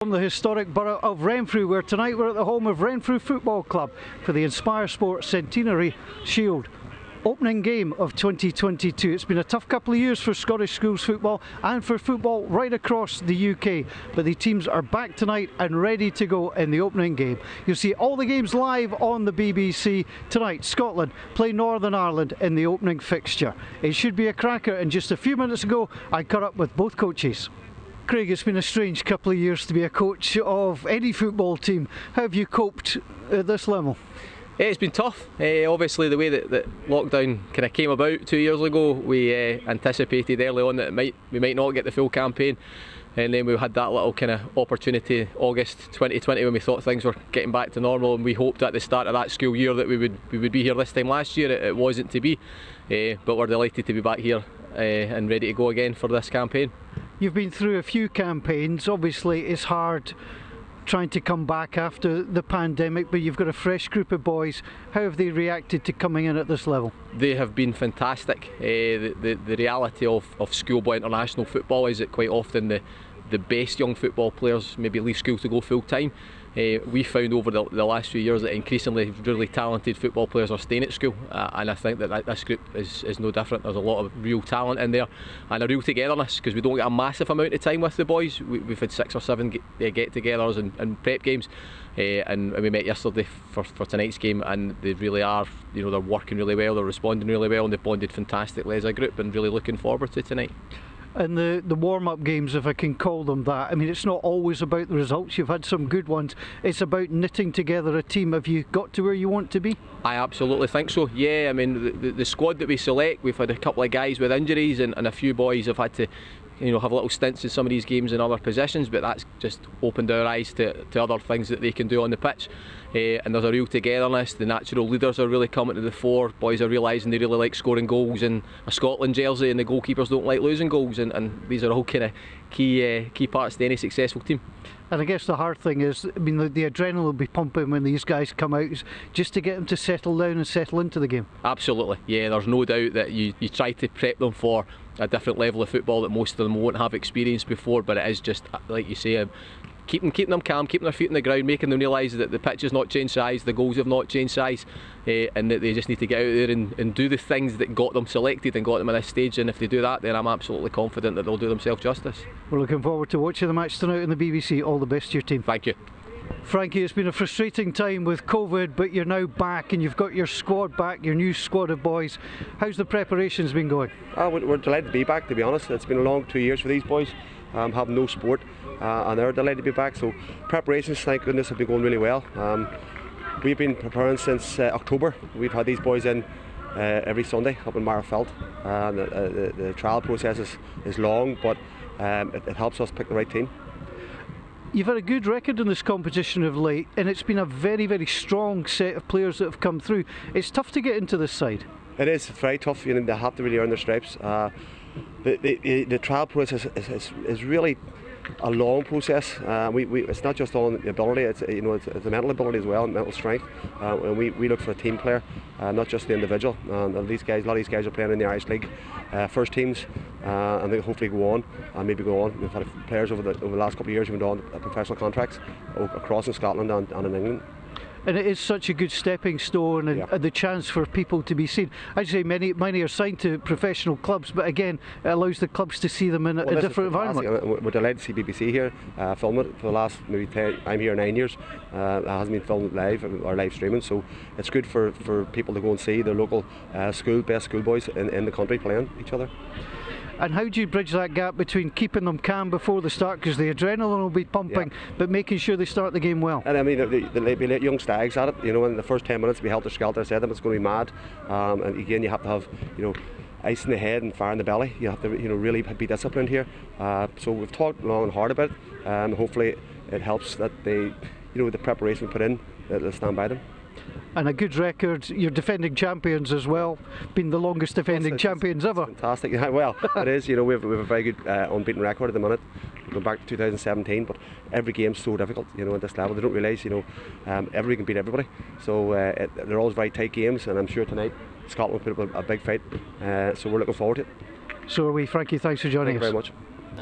From the historic borough of Renfrew, where tonight we're at the home of Renfrew Football Club for the inspiresport Centenary Shield opening game of 2022. It's been a tough couple of years for Scottish schools football and for football right across the UK, but the teams are back tonight and ready to go in the opening game. You'll see all the games live on the BBC tonight. Scotland play Northern Ireland in the opening fixture. It should be a cracker, and just a few minutes ago I caught up with both coaches. Craig, it's been a strange couple of years to be a coach of any football team. How have you coped at this level? It's been tough. Obviously the way that lockdown kind of came about 2 years ago, we anticipated early on that we might not get the full campaign, and then we had that little kind of opportunity August 2020 when we thought things were getting back to normal, and we hoped at the start of that school year that we would be here this time last year. It wasn't to be, but we're delighted to be back here and ready to go again for this campaign. You've been through a few campaigns. Obviously it's hard trying to come back after the pandemic, but you've got a fresh group of boys. How have they reacted to coming in at this level? They have been fantastic. The reality of schoolboy international football is that quite often the best young football players maybe leave school to go full time. We found over the last few years that increasingly really talented football players are staying at school, and I think that this group is no different. There's a lot of real talent in there and a real togetherness, because we don't get a massive amount of time with the boys. We've had 6 or 7 get-togethers and prep games, and we met yesterday for tonight's game, and they really are, they're working really well, they're responding really well, and they've bonded fantastically as a group, and really looking forward to tonight. And the warm-up games, if I can call them that, I mean, it's not always about the results. You've had some good ones. It's about knitting together a team. Have you got to where you want to be? I absolutely think so, yeah. I mean, the squad that we select, we've had a couple of guys with injuries, and a few boys have had to have little stints in some of these games in other positions, but that's just opened our eyes to other things that they can do on the pitch. And there's a real togetherness. The natural leaders are really coming to the fore. Boys are realising they really like scoring goals in a Scotland jersey, and the goalkeepers don't like losing goals, and these are all kind of key parts to any successful team. And I guess the hard thing is, I mean, the adrenaline will be pumping when these guys come out, just to get them to settle down and settle into the game. Absolutely, yeah. There's no doubt that you try to prep them for a different level of football that most of them won't have experienced before, but it is just, like you say, keeping them calm, keeping their feet on the ground, making them realise that the pitch has not changed size, the goals have not changed size, and that they just need to get out there and do the things that got them selected and got them at this stage. And if they do that, then I'm absolutely confident that they'll do themselves justice. We're looking forward to watching the match tonight on the BBC. All the best to your team. Thank you. Frankie, it's been a frustrating time with COVID, but you're now back and you've got your squad back, your new squad of boys. How's the preparations been going? We're delighted to be back, to be honest. It's been a long 2 years for these boys, having no sport, and they're delighted to be back. So preparations, thank goodness, have been going really well. We've been preparing since October. We've had these boys in every Sunday up in Marfelt. The trial process is long, but it helps us pick the right team. You've had a good record in this competition of late, and it's been a very, very strong set of players that have come through. It's tough to get into this side. It is very tough. They have to really earn their stripes. The trial process is really a long process. It's not just on the ability; it's the mental ability as well, and mental strength. And we look for a team player, not just the individual. And a lot of these guys are playing in the Irish League first teams, and they hopefully go on and maybe go on. We've had players over the last couple of years who've been on professional contracts across in Scotland and in England. And it is such a good stepping stone, and the chance for people to be seen. I'd say many are signed to professional clubs, but again, it allows the clubs to see them in a different environment. We're delighted to see BBC here film it for the last maybe 10. I'm here 9 years. It hasn't been filmed live or live streaming, so it's good for people to go and see their local best schoolboys in the country playing each other. And how do you bridge that gap between keeping them calm before the start, because the adrenaline will be pumping, but making sure they start the game well? And I mean, they'll be young stags at it. In the first 10 minutes, be helter-skelter. I said them, it's going to be mad. And again, you have to have, ice in the head and fire in the belly. You have to, really be disciplined here. So we've talked long and hard about it. Hopefully, it helps that they, the preparation we put in, they'll stand by them. And a good record. You're defending champions as well, been the longest defending champions ever. Fantastic. Yeah, well, it is. We have a very good unbeaten record at the minute, going back to 2017. But every game's so difficult, at this level. They don't realise, everybody can beat everybody. So they're always very tight games, and I'm sure tonight Scotland will put up a big fight. So we're looking forward to it. So are we, Frankie. Thanks for joining us. Thank you very much.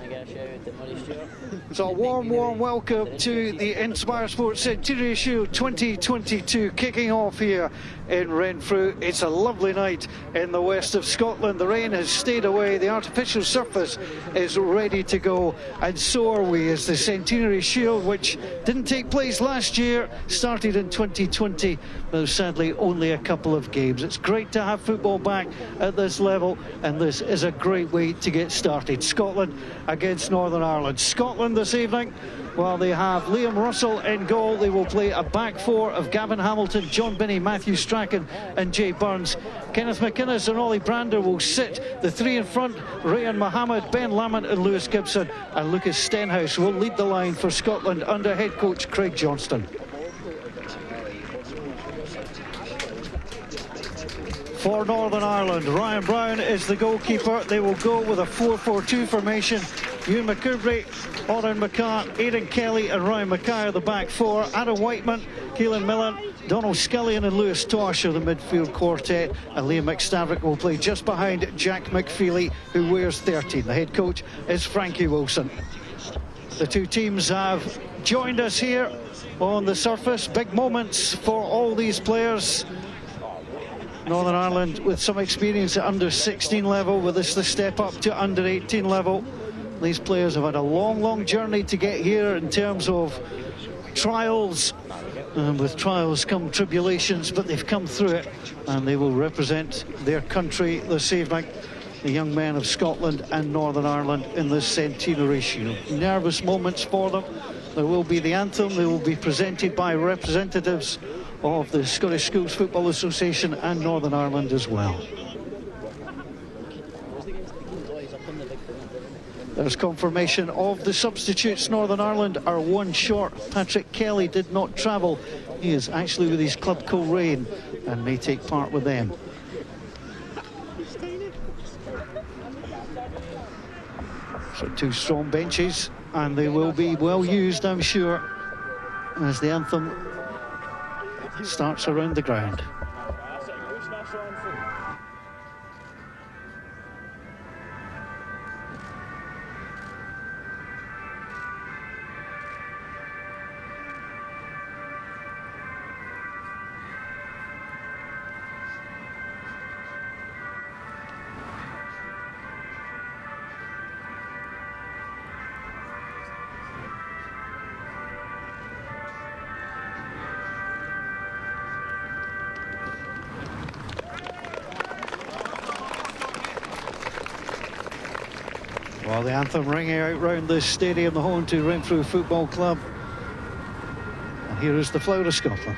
So a warm welcome to the inspiresport Centenary Shield 2022 kicking off here in Renfrew. It's a lovely night in the west of Scotland. The rain has stayed away, the artificial surface is ready to go, and so are we, as the Centenary Shield, which didn't take place last year, started in 2020, though sadly only a couple of games. It's great to have football back at this level, and this is a great way to get started. Scotland against Northern Ireland. Scotland this evening, well, they have Liam Russell in goal. They will play a back four of Gavin Hamilton, John Binney, Matthew Strachan and Jay Burns. Kenneth McInnes and Ollie Brander will sit. The three in front, Ryan Mohammed, Ben Lamont and Lewis Gibson, and Lucas Stenhouse will lead the line for Scotland under head coach Craig Johnston. For Northern Ireland, Ryan Brown is the goalkeeper. They will go with a 4-4-2 formation. Ewan McCoubrey, Oran McCart, Aidan Kelly and Ryan Mackay are the back four. Adam Whiteman, Keelan Millen, Donald Scullion and Lewis Tosh are the midfield quartet, and Liam McStavick will play just behind Jack McFeely, who wears 13. The head coach is Frankie Wilson. The two teams have joined us here on the surface. Big moments for all these players. Northern Ireland with some experience at under 16 level, with this the step up to under 18 level. These players have had a long journey to get here in terms of trials, and with trials come tribulations, but they've come through it, and they will represent their country this evening, the young men of Scotland and Northern Ireland in this Centenary Shield. Nervous moments for them. There will be the anthem. They will be presented by representatives of the Scottish Schools Football Association and Northern Ireland as well. There's confirmation of the substitutes. Northern Ireland are one short. Patrick Kelly did not travel. He is actually with his club Coleraine and may take part with them. So two strong benches, and they will be well used, I'm sure, as the anthem starts around the ground. Well, the anthem ringing out round this stadium, the home to Renfrew Football Club. And here is the flower of Scotland.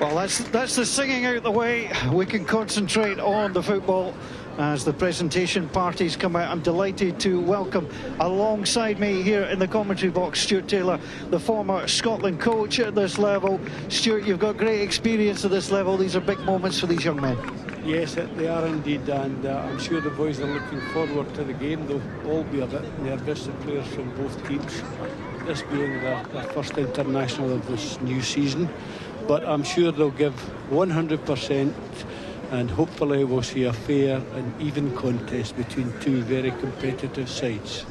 Well, that's the singing out the way. We can concentrate on the football as the presentation parties come out. I'm delighted to welcome alongside me here in the commentary box Stuart Taylor, the former Scotland coach at this level. Stuart, you've got great experience at this level. These are big moments for these young men. Yes, they are indeed, and I'm sure the boys are looking forward to the game. They'll all be a bit nervous, the players from both teams, this being their first international of this new season. But I'm sure they'll give 100%. and hopefully we'll see a fair and even contest between two very competitive sides.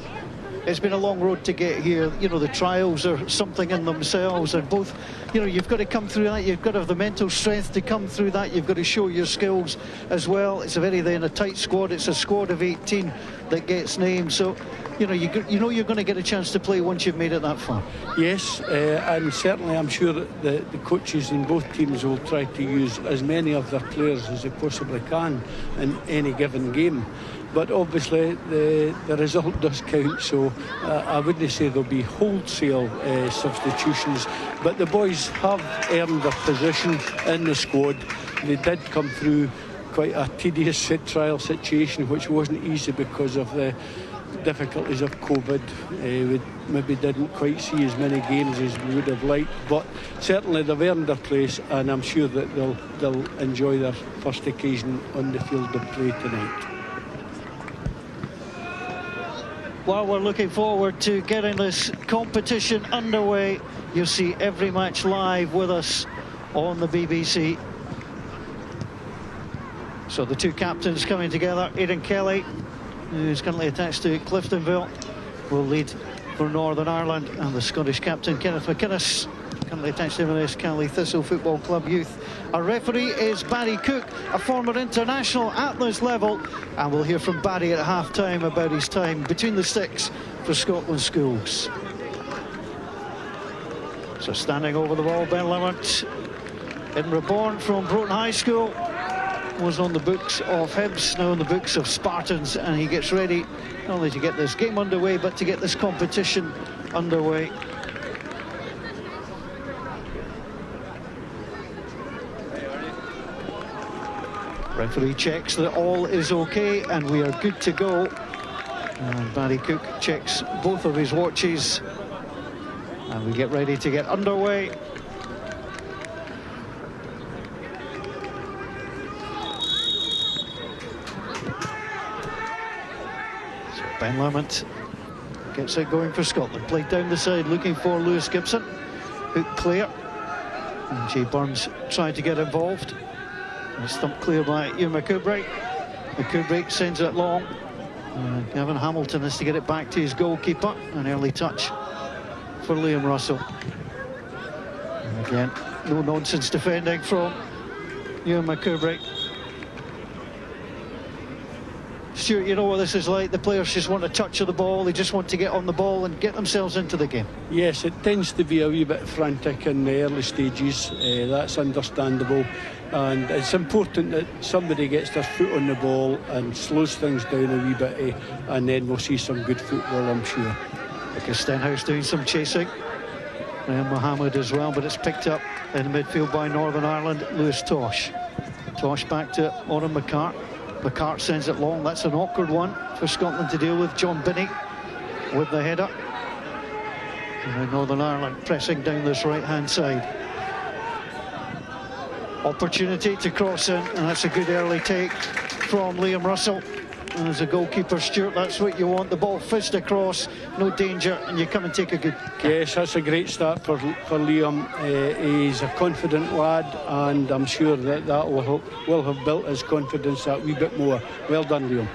It's been a long road to get here. You know, the trials are something in themselves, and both, you know, you've got to come through that. You've got to have the mental strength to come through that. You've got to show your skills as well. It's a a tight squad. It's a squad of 18 that gets named. So, you know, you're going to get a chance to play once you've made it that far. Yes, and certainly I'm sure that the coaches in both teams will try to use as many of their players as they possibly can in any given game. But obviously the result does count, so I wouldn't say there'll be wholesale substitutions, but the boys have earned their position in the squad. They did come through quite a tedious trial situation, which wasn't easy because of the difficulties of COVID. We maybe didn't quite see as many games as we would have liked, but certainly they've earned their place, and I'm sure that they'll enjoy their first occasion on the field of play tonight. Well, we're looking forward to getting this competition underway. You'll see every match live with us on the BBC. So the two captains coming together. Aidan Kelly, who's currently attached to Cliftonville, will lead for Northern Ireland, and the Scottish captain Kenneth McInnes, currently attached to Inverness County Thistle Football Club Youth. Our referee is Barry Cook, a former international at this level, and we'll hear from Barry at half-time about his time between the sticks for Scotland schools. So standing over the ball, Ben Lamont, in Reborn from Broughton High School, was on the books of Hibs, now on the books of Spartans, and he gets ready not only to get this game underway, but to get this competition underway. Referee checks that all is okay and we are good to go. And Barry Cook checks both of his watches, and we get ready to get underway. So Ben Lamont gets it going for Scotland. Played down the side looking for Lewis Gibson. Hook clear. And Jay Burns trying to get involved. Stumped clear by Ian McCubrick. McCubrick sends it long. Gavin Hamilton has to get it back to his goalkeeper. An early touch for Liam Russell. And again, no nonsense defending from Ian McCubrick. Stuart, you know what this is like. The players just want a touch of the ball. They just want to get on the ball and get themselves into the game. Yes, it tends to be a wee bit frantic in the early stages. That's understandable. And it's important that somebody gets their foot on the ball and slows things down a wee bit, and then we'll see some good football, I'm sure. Because Stenhouse doing some chasing. And Mohammed as well, but it's picked up in the midfield by Northern Ireland, Lewis Tosh. Tosh back to Oran McCart. McCart sends it long. That's an awkward one for Scotland to deal with. John Binney with the header. And Northern Ireland pressing down this right-hand side. Opportunity to cross in, and that's a good early take from Liam Russell. And as a goalkeeper, Stuart, that's what you want. The ball fizzed across, no danger, and you come and take a good kick. Yes, that's a great start for Liam. He's a confident lad, and I'm sure that will have built his confidence that wee bit more. Well done, Liam.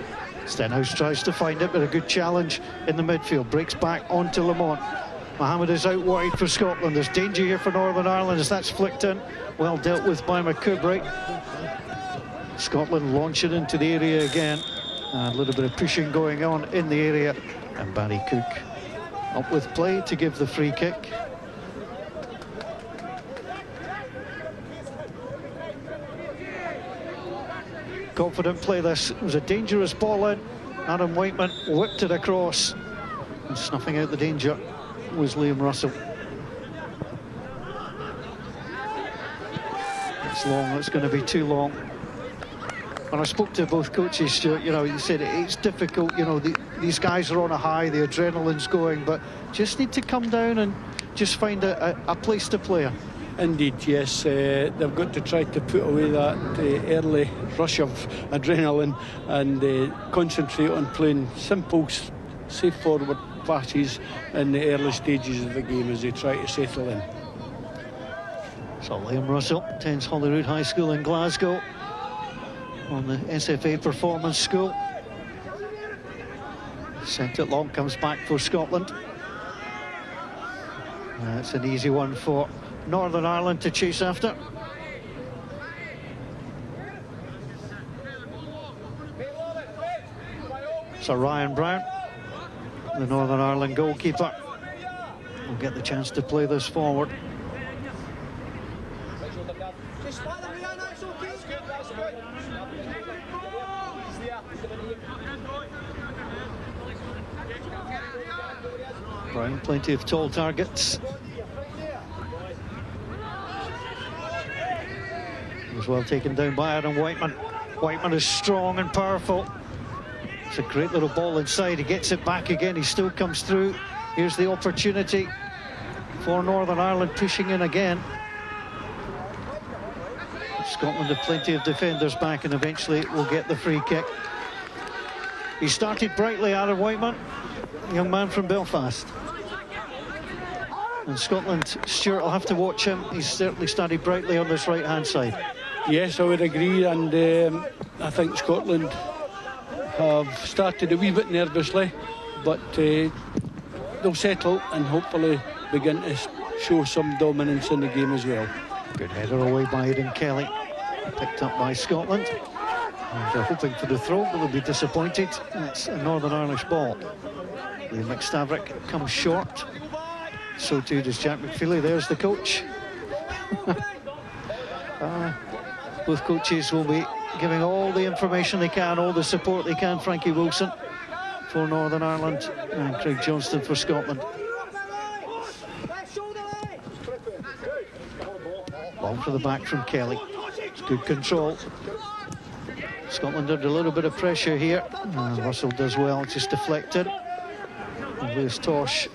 Stenhouse tries to find it, but a good challenge in the midfield. Breaks back onto Lamont. Mohammed is out wide for Scotland. There's danger here for Northern Ireland as that's flicked in. Well dealt with by McCubrick. Scotland launch it into the area again. A little bit of pushing going on in the area. And Barry Cook up with play to give the free kick. Confident play this. It was a dangerous ball in. Adam Whiteman whipped it across. And snuffing out the danger was Liam Russell. It's long, it's going to be too long. When I spoke to both coaches, Stuart, you know, he said it's difficult, you know, these guys are on a high, the adrenaline's going, but just need to come down and just find a place to play. Indeed, yes. They've got to try to put away that early rush of adrenaline and concentrate on playing simple, safe forward passes in the early stages of the game as they try to settle in. So Liam Russell attends Holyrood High School in Glasgow. on the SFA Performance School. Sent it long, comes back for Scotland. It's an easy one for Northern Ireland to chase after. So Ryan Brown, the Northern Ireland goalkeeper, will get the chance to play this forward. Brown, plenty of tall targets. He was well taken down by Adam Whiteman. Whiteman is strong and powerful. It's a great little ball inside. He gets it back again. He still comes through. Here's the opportunity for Northern Ireland, pushing in again. Scotland have plenty of defenders back, and eventually will get the free kick. He started brightly, Adam Whiteman, young man from Belfast. And Scotland, Stuart will have to watch him. He's certainly started brightly on this right-hand side. Yes, I would agree, and I think Scotland have started a wee bit nervously, but they'll settle and hopefully begin to show some dominance in the game as well. Good header away by Aidan Kelly, picked up by Scotland. And they're hoping for the throw, but they'll be disappointed. It's a Northern Irish ball. Liam McStavrich comes short. So too does Jack McFeely. There's the coach. Both coaches will be giving all the information they can, all the support they can. Frankie Wilson for Northern Ireland and Craig Johnston for Scotland. Ball for the back from Kelly. It's good control. Scotland under a little bit of pressure here. Russell does well, just deflected. And Lewis Tosh,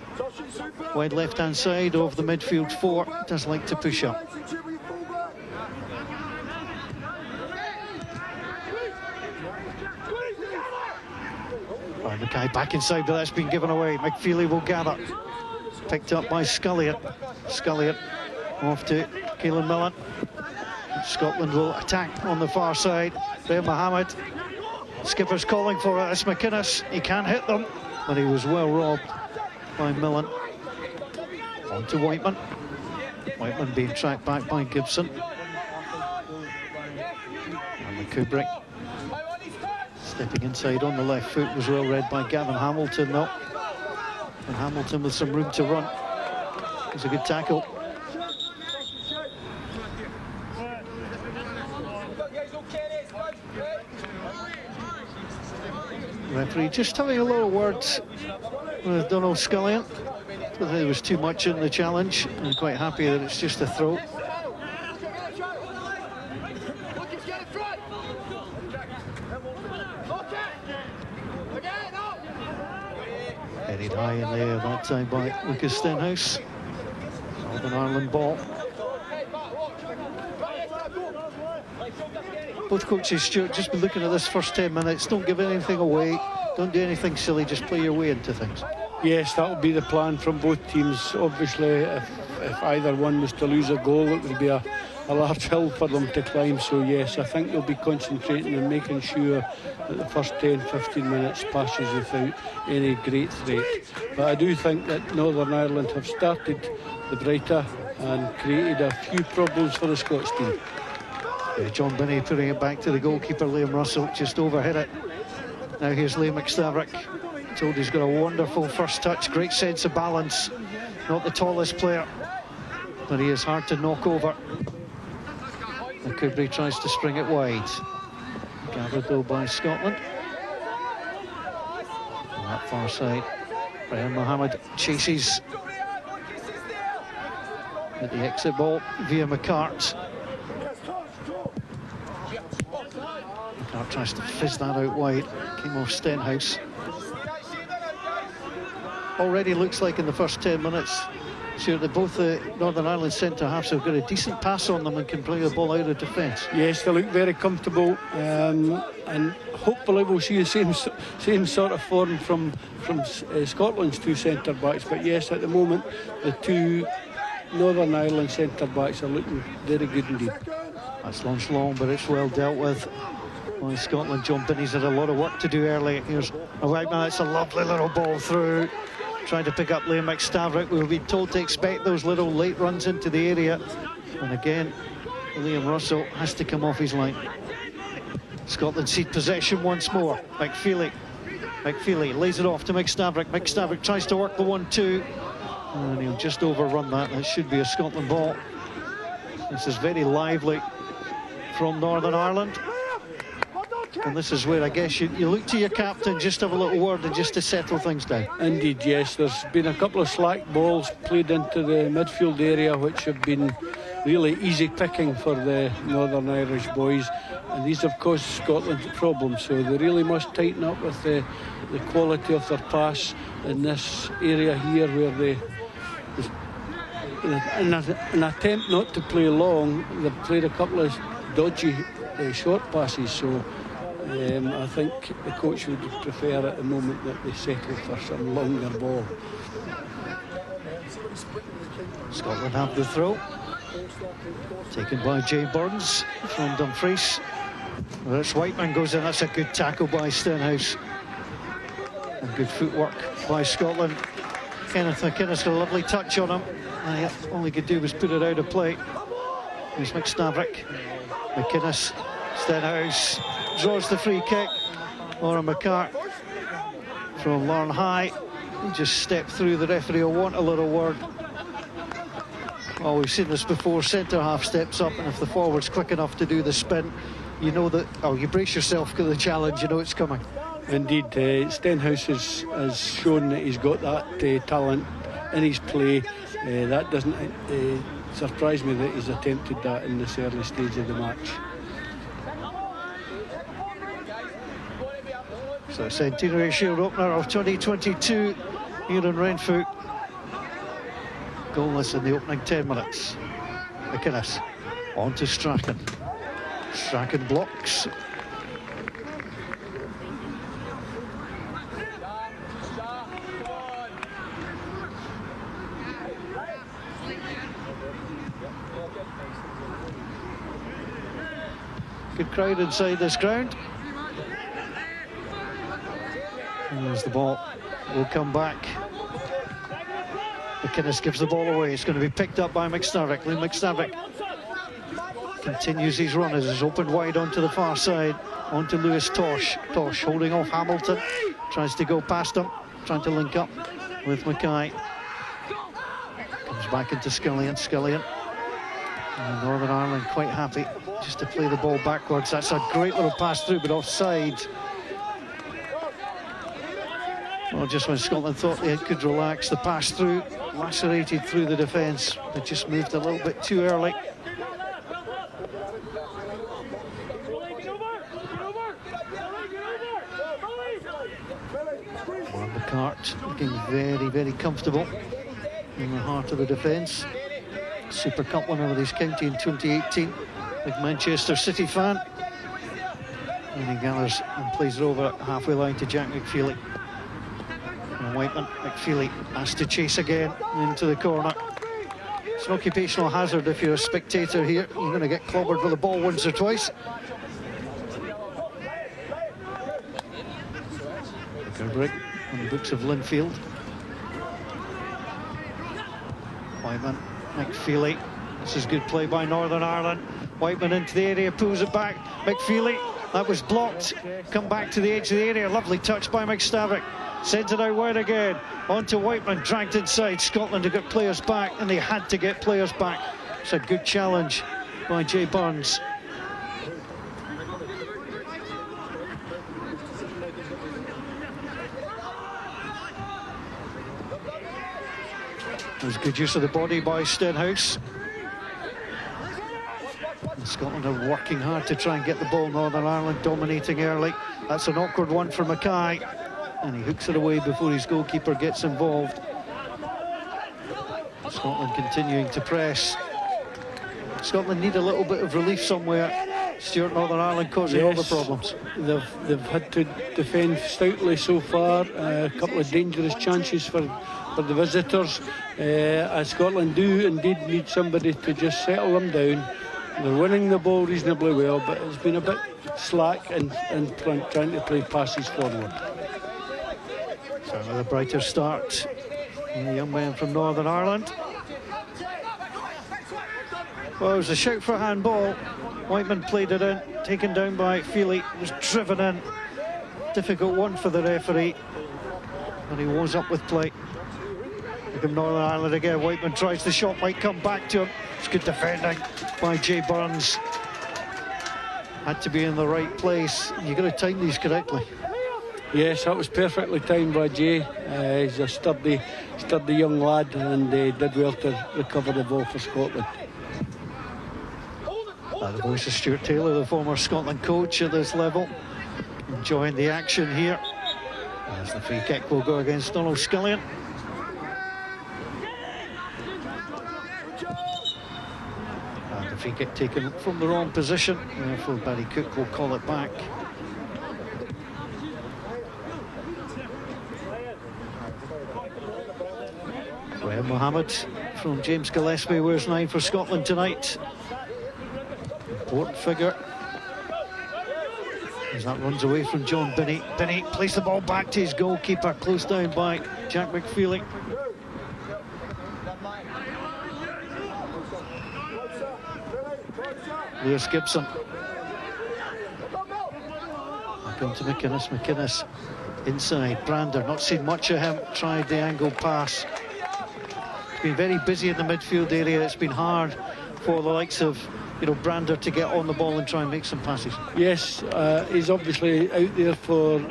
wide left-hand side of the midfield four, does like to push up. The guy back inside, but that's been given away. McFeely will gather. Picked up by Scullion. Scullion off to Caelan Millen. Scotland will attack on the far side. There, Mohammed. Skipper's calling for it. It's McInnes. He can't hit them, but he was well robbed by Millen. On to Whiteman. Whiteman being tracked back by Gibson. And the Kubrick. Stepping inside on the left foot was well read by Gavin Hamilton, though. And Hamilton with some room to run. It was a good tackle. Referee just having a little word with Donald Scullion. I thought there was too much in the challenge. I'm quite happy that it's just a throw. Headed high in there that time by Lucas Stenhouse. Northern Ireland ball. Both coaches, Stuart, just been looking at this first 10 minutes. Don't give anything away. Don't do anything silly. Just play your way into things. Yes, that would be the plan from both teams. Obviously, if either one was to lose a goal, it would be a large hill for them to climb. So yes, I think they'll be concentrating on making sure that the first 10-15 minutes passes without any great threat. But I do think that Northern Ireland have started the brighter and created a few problems for the Scots team. John Binney putting it back to the goalkeeper, Liam Russell, just overhit it. Now here's Liam McStavrich. Told he's got a wonderful first touch, great sense of balance. Not the tallest player, but he is hard to knock over. And Kubrick tries to spring it wide. Gathered though by Scotland. On that far side, Brian Mohammed chases at the exit ball via McCart. McCart tries to fizz that out wide. Came off Stenhouse. Already looks like in the first 10 minutes, sure that both the Northern Ireland centre-halves have got a decent pass on them and can play the ball out of defence. Yes, they look very comfortable, and hopefully we'll see the same sort of form from Scotland's two centre-backs. But yes, at the moment, the two Northern Ireland centre-backs are looking very good indeed. That's launched long, but it's well dealt with. Well, Scotland jumping, he's had a lot of work to do early. Here's a Whiteman, it's a lovely little ball through. Trying to pick up Liam McStavrich. We've been told to expect those little late runs into the area. And again, Liam Russell has to come off his line. Scotland cede possession once more. McFeely lays it off to McStavrich. McStavrich tries to work the 1-2. And he'll just overrun that. That should be a Scotland ball. This is very lively from Northern Ireland. And this is where I guess you look to your captain, just have a little word and just to settle things down. Indeed, yes. There's been a couple of slack balls played into the midfield area which have been really easy picking for the Northern Irish boys. And these have caused Scotland problems, so they really must tighten up with the quality of their pass in this area here where they... In an attempt not to play long, they've played a couple of dodgy short passes, so I think the coach would prefer at the moment that they settle for some longer ball. Scotland have the throw. Taken by Jay Burns from Dumfries. That's Whiteman goes in, that's a good tackle by Stenhouse. And good footwork by Scotland. Kenneth McInnes got a lovely touch on him. And all he could do was put it out of play. Here's McStavrich. McInnes, Stenhouse draws the free kick. Lauren McCart from Lauren High. He just stepped through. The referee will want a little word. Oh, we've seen this before. Centre half steps up, and if the forward's quick enough to do the spin, you know that, oh, you brace yourself for the challenge, you know it's coming. Indeed, Stenhouse has shown that he's got that talent in his play. That doesn't surprise me that he's attempted that in this early stage of the match. So Centenary Shield opener of 2022 here in Renfrew. Goalless in the opening 10 minutes. McInnes on to Strachan. Strachan blocks. Good crowd inside this ground. And there's the ball. Will come back. McInnes gives the ball away. It's going to be picked up by McStavrich. Liam McStavrich continues his run as it's opened wide onto the far side. Onto Lewis Tosh. Tosh holding off Hamilton. Tries to go past him. Trying to link up with Mackay. Comes back into Scullion. Scullion. And Northern Ireland quite happy just to play the ball backwards. That's a great little pass through, but offside. Well, just when Scotland thought they could relax, the pass through, lacerated through the defence. They just moved a little bit too early. And McCart looking very, very comfortable in the heart of the defence. Super Cup winner with his county in 2018. Big Manchester City fan. And he gathers and plays it over at halfway line to Jack McFeely. And Whiteman, McFeely has to chase again into the corner. It's an occupational hazard if you're a spectator here. You're going to get clobbered with the ball once or twice. Gerbrick on the books of Linfield. Whiteman, McFeely. This is good play by Northern Ireland. Whiteman into the area, pulls it back. McFeely, that was blocked. Come back to the edge of the area. Lovely touch by McStavrich. Sent it out wide again. On to Whiteman, dragged inside. Scotland to get players back, and they had to get players back. It's a good challenge by Jay Burns. It was good use of the body by Stenhouse. And Scotland are working hard to try and get the ball. Northern Ireland dominating early. That's an awkward one for Mackay. And he hooks it away before his goalkeeper gets involved. Scotland continuing to press. Scotland need a little bit of relief somewhere. Stuart, Northern Ireland causing all the problems. They've had to defend stoutly so far. A couple of dangerous chances for the visitors. As Scotland do indeed need somebody to just settle them down They're winning the ball reasonably well, but it's been a bit slack in trying to play passes forward. So a brighter start from the young men from Northern Ireland. Well, it was a shout for a handball. Whiteman played it in, taken down by Feely, was driven in. Difficult one for the referee, and he was up with play. Look at Northern Ireland again. Whiteman tries the shot, might come back to him. It's good defending by Jay Burns. Had to be in the right place. You've got to time these correctly. Yes, that was perfectly timed by Jay. He's a sturdy young lad, and did well to recover the ball for Scotland. The voice of Stuart Taylor, the former Scotland coach at this level, enjoying the action here. As the free kick will go against Donald Scullion. And the free kick taken from the wrong position, therefore Barry Cook will call it back. Graham Mohammed from James Gillespie wears 9 for Scotland tonight. Important figure. As that runs away from John Binney. Binney plays the ball back to his goalkeeper, closed down by Jack McFeely. Lewis Gibson. Back on to McInnes. McInnes inside. Brander, not seen much of him. Tried the angle pass. It's been very busy in the midfield area. It's been hard for the likes of Brander to get on the ball and try and make some passes. Yes, he's obviously out there for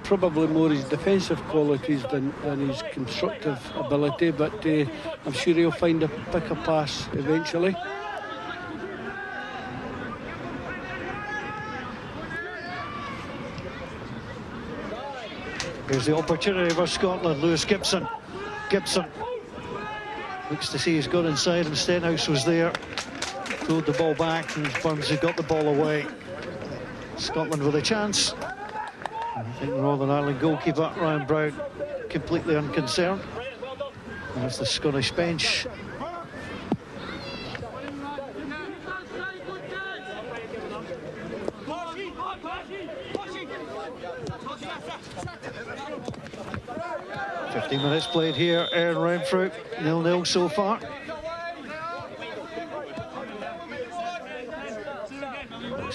probably more his defensive qualities than his constructive ability, but I'm sure he'll find a pick a pass eventually. Here's the opportunity for Scotland. Lewis Gibson. Gibson looks to see he's got inside, and Stenhouse was there. Threw the ball back, and Burns had got the ball away. Scotland with a chance. I think Northern Ireland goalkeeper Ryan Brown completely unconcerned. And that's the Scottish bench. "15 minutes played here, Aaron Renfrew, 0-0 so far."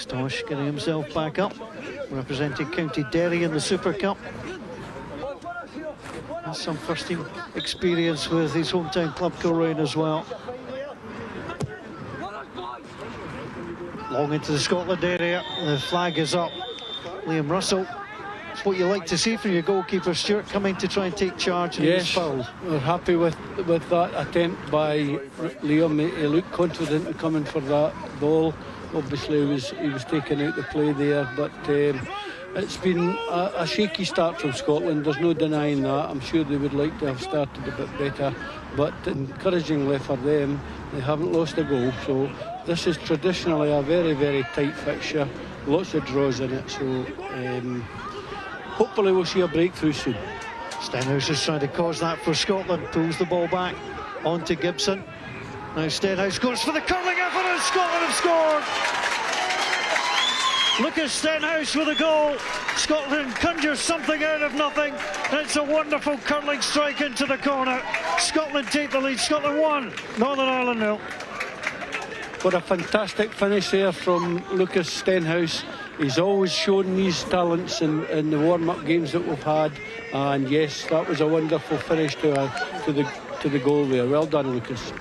Tosh getting himself back up, representing County Derry in the Super Cup. Has some first team experience with his hometown club Kilruane as well. Long into the Scotland area, the flag is up. Liam Russell, it's what you like to see from your goalkeeper, Stuart, coming to try and take charge. And yes, we're happy with that attempt by Liam. He looked confident in coming for that ball. Obviously he was taken out the play there, but it's been a shaky start from Scotland. There's no denying that. I'm sure they would like to have started a bit better, but encouragingly for them, they haven't lost a goal. So this is traditionally a very, very tight fixture, lots of draws in it, so hopefully we'll see a breakthrough soon. Stenhouse is trying to cause that for Scotland, pulls the ball back onto Gibson. Now Stenhouse goes for the curling effort, and Scotland have scored! Lucas Stenhouse with a goal. Scotland conjures something out of nothing. It's a wonderful curling strike into the corner. Scotland take the lead. Scotland 1, Northern Ireland 0. What a fantastic finish there from Lucas Stenhouse. He's always shown these talents in the warm-up games that we've had, and yes, that was a wonderful finish to the goal there. Well done, Lucas.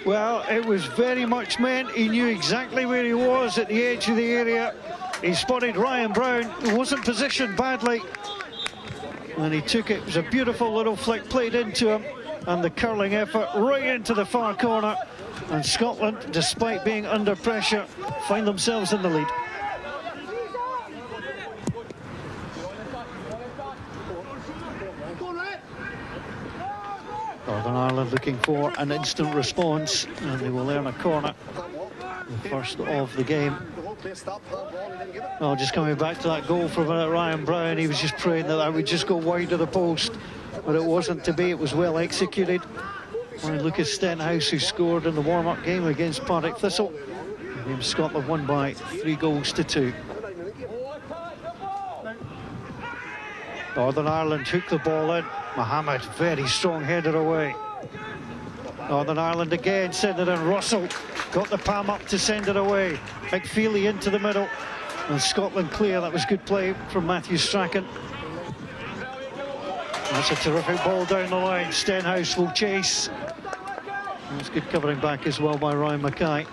Well, it was very much meant. He knew exactly where he was at the edge of the area. He spotted Ryan Brown, who wasn't positioned badly, and he took it. It was a beautiful little flick played into him, and the curling effort right into the far corner. And Scotland, despite being under pressure, find themselves in the lead. Northern Ireland looking for an instant response, and they will earn a corner, the first of the game. Oh, just coming back to that goal from Ryan Brown, he was just praying that would just go wide of the post, but it wasn't to be. It was well executed. by Lucas Stenhouse, who scored in the warm-up game against Partick Thistle. And Scotland won by 3-2. Northern Ireland took the ball in. Mohammed, very strong header away. Northern Ireland again, send it in. Russell got the palm up to send it away. McFeely into the middle. And Scotland clear. That was good play from Matthew Strachan. That's a terrific ball down the line. Stenhouse will chase. That's good covering back as well by Ryan Mackay.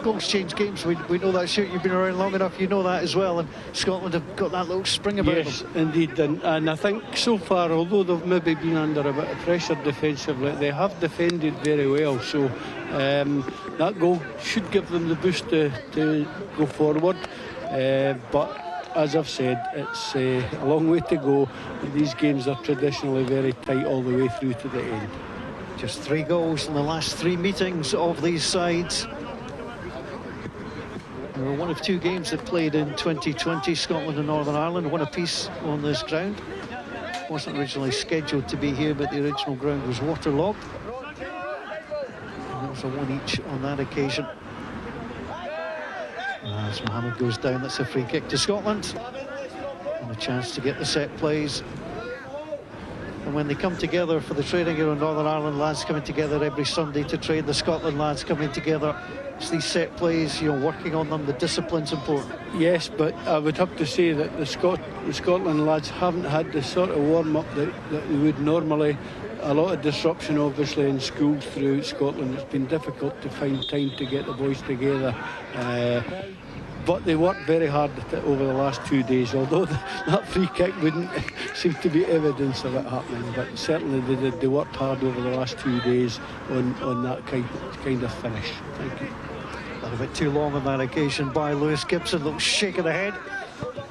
Goals change games. We know that, Stuart. You've been around long enough, you know that as well. And Scotland have got that little spring about them. Yes, indeed. And I think so far, although they've maybe been under a bit of pressure defensively, they have defended very well. So that goal should give them the boost to go forward. But as I've said, it's a long way to go. These games are traditionally very tight all the way through to the end. Just 3 goals in the last 3 meetings of these sides. There were one of 2 games that played in 2020, Scotland and Northern Ireland, one apiece on this ground. Wasn't originally scheduled to be here, but the original ground was waterlogged. And it was a 1 each on that occasion. As Mohammed goes down, that's a free kick to Scotland. And a chance to get the set plays. And when they come together for the training here on Northern Ireland, lads coming together every Sunday to train, the Scotland lads coming together, it's these set plays, you know, working on them, the discipline's important. Yes, but I would have to say that the Scotland lads haven't had the sort of warm-up that they would normally. A lot of disruption, obviously, in schools throughout Scotland. It's been difficult to find time to get the boys together. But they worked very hard at it over the last 2 days, although that free kick wouldn't seem to be evidence of it happening. But certainly they worked hard over the last 2 days on that kind of finish. Thank you. A little bit too long on that occasion by Lewis Gibson. Little shake of the head.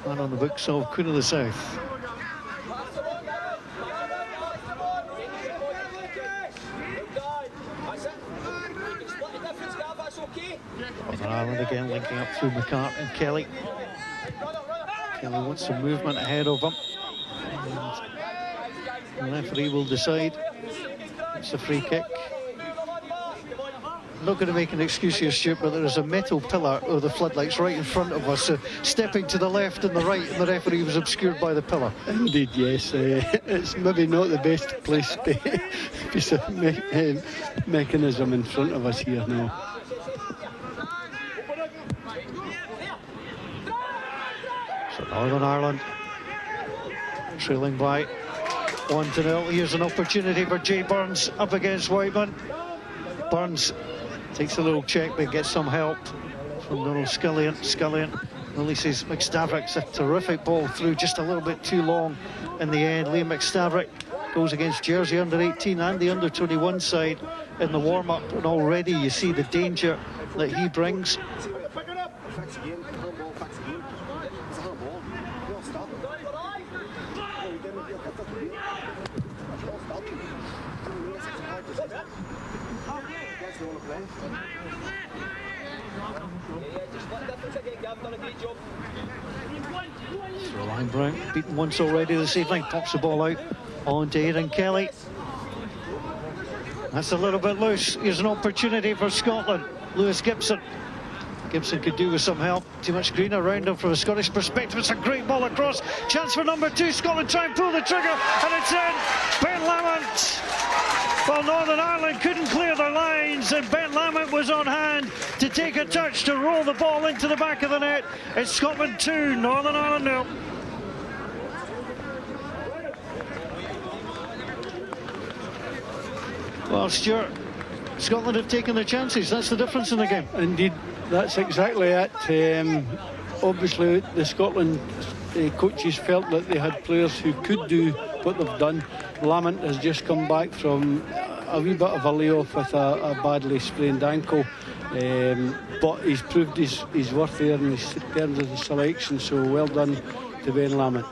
And on the books of Queen of the South. Northern Ireland again linking up through McCart and Kelly. Kelly wants some movement ahead of him. And the referee will decide. It's a free kick. I'm not going to make an excuse here, Stuart, but there is a metal pillar of the floodlights right in front of us. So stepping to the left and the right, and the referee was obscured by the pillar. Indeed, yes. It's maybe not the best place piece of mechanism in front of us here now. So Northern Ireland trailing by 1-0. Here's an opportunity for Jay Burns up against Whiteman. Burns takes a little check but gets some help from Donald Scullion. Scullion releases McStavrich. It's a terrific ball through, just a little bit too long in the end. Liam McStavrich goes against Jersey under-18 and the under-21 side in the warm-up, and already you see the danger that he brings. Line Brown beaten once already this evening, pops the ball out on to Aidan Kelly. That's a little bit loose. Here's an opportunity for Scotland. Lewis Gibson. Gibson could do with some help. Too much green around him from a Scottish perspective. It's a great ball across. Chance for number 2. Scotland try and pull the trigger, and it's in. Ben Lamont. Well, Northern Ireland couldn't clear their lines, and Ben Lamont was on hand to take a touch to roll the ball into the back of the net. It's Scotland 2, Northern Ireland 0. Well, Stuart, Scotland have taken their chances. That's the difference in the game. Indeed, that's exactly it. Obviously, the Scotland coaches felt that they had players who could do what they've done. Lamont has just come back from a wee bit of a layoff with a badly sprained ankle, but he's proved his worth there in terms of the selection, so well done to Ben Lamont.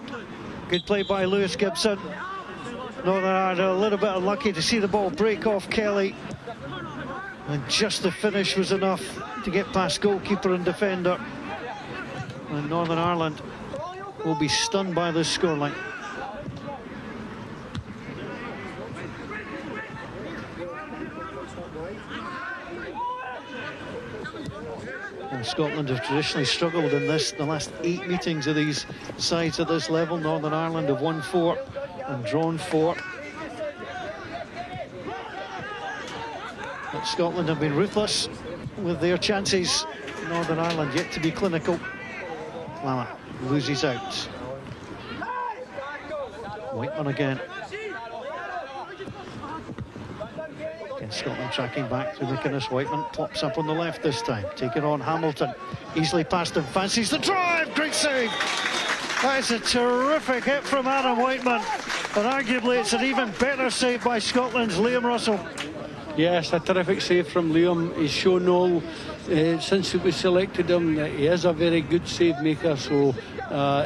Good play by Lewis Gibson. Northern Ireland a little bit unlucky to see the ball break off Kelly, and just the finish was enough to get past goalkeeper and defender, and Northern Ireland will be stunned by this scoreline. And Scotland have traditionally struggled in this. The last 8 meetings of these sides at this level, Northern Ireland have won 4 and drawn 4. But Scotland have been ruthless with their chances. Northern Ireland yet to be clinical. Lama loses out. Whiteman again. Scotland tracking back through McInnes. Whiteman pops up on the left this time, taking on Hamilton. Easily past him, fancies the drive. Great save. That is a terrific hit from Adam Whiteman, and arguably it's an even better save by Scotland's Liam Russell. Yes, a terrific save from Liam. He's shown all since we selected him that he is a very good save maker, so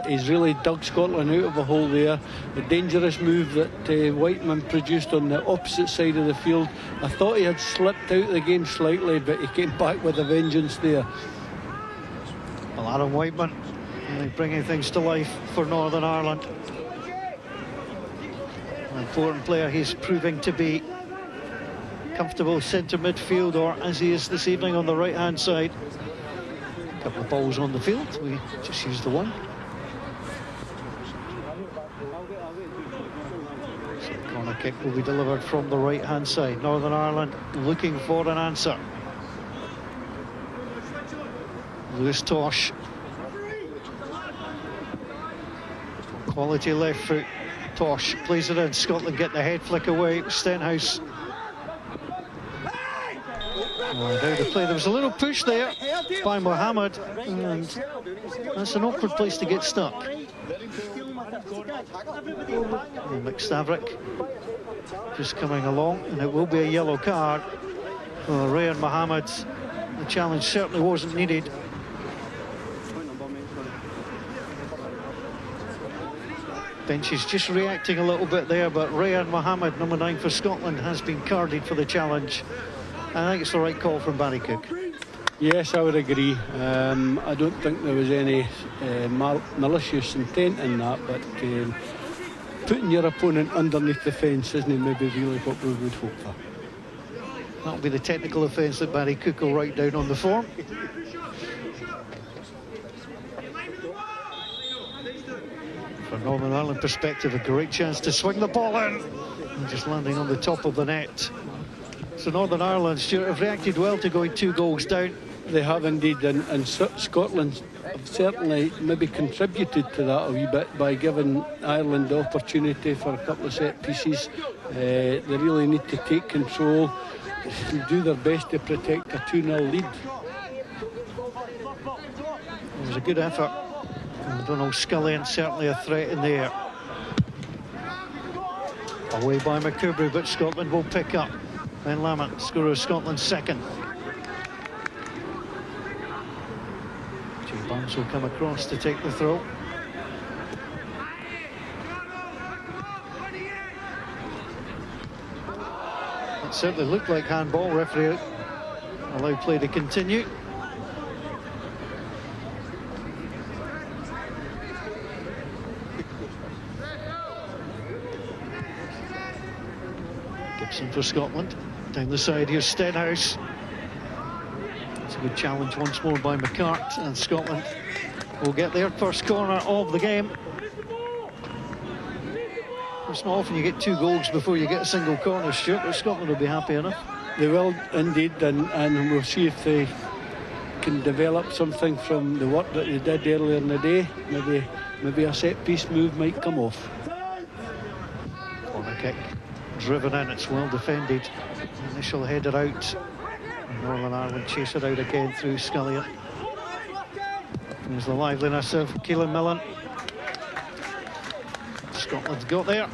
he's really dug Scotland out of a hole there. The dangerous move that Whiteman produced on the opposite side of the field. I thought he had slipped out of the game slightly, but he came back with a vengeance there. Well, Adam Whiteman really bringing things to life for Northern Ireland. An important player he's proving to be. Comfortable centre midfield, or as he is this evening on the right hand side. A couple of balls on the field, we just used the one. So the corner kick will be delivered from the right hand side. Northern Ireland looking for an answer. Lewis Tosh. Quality left foot. Tosh plays it in. Scotland get the head flick away. Stenhouse. Now the play. There was a little push there by Mohammed, and that's an awkward place to get stuck. McStavrick just coming along, and it will be a yellow card. Well, Rayan Mohammed, the challenge certainly wasn't needed. Bench is just reacting a little bit there, but Rayan Mohammed, number 9 for Scotland, has been carded for the challenge. I think it's the right call from Barry Cook. Yes, I would agree. I don't think there was any malicious intent in that, but putting your opponent underneath the fence isn't maybe really what we would hope for. That'll be the technical offence that Barry Cook will write down on the form. From Northern Ireland perspective, a great chance to swing the ball in. And just landing on the top of the net. So Northern Ireland, Stuart, have reacted well to going 2 goals down. They have indeed, and Scotland have certainly maybe contributed to that a wee bit by giving Ireland the opportunity for a couple of set pieces. They really need to take control and do their best to protect a 2-0 lead. It was a good effort. And Donald Scullion certainly a threat in the air. Away by McCoubrey, but Scotland will pick up. Ben Lamont, scorer of Scotland's second. Jay Barnes will come across to take the throw. It certainly looked like handball. Referee allowed play to continue. Gibson for Scotland. Down the side here's Stenhouse. It's a good challenge once more by McCart, and Scotland will get their first corner of the game. It's not often you get 2 goals before you get a single corner, Stuart, but Scotland will be happy enough. They will indeed, and we'll see if they can develop something from the work that they did earlier in the day. Maybe a set piece move might come off. Corner kick driven in, it's well defended. Initial header out. Northern Ireland chase it out again through Scullion. There's the liveliness of Keelan Millen. Scotland's got there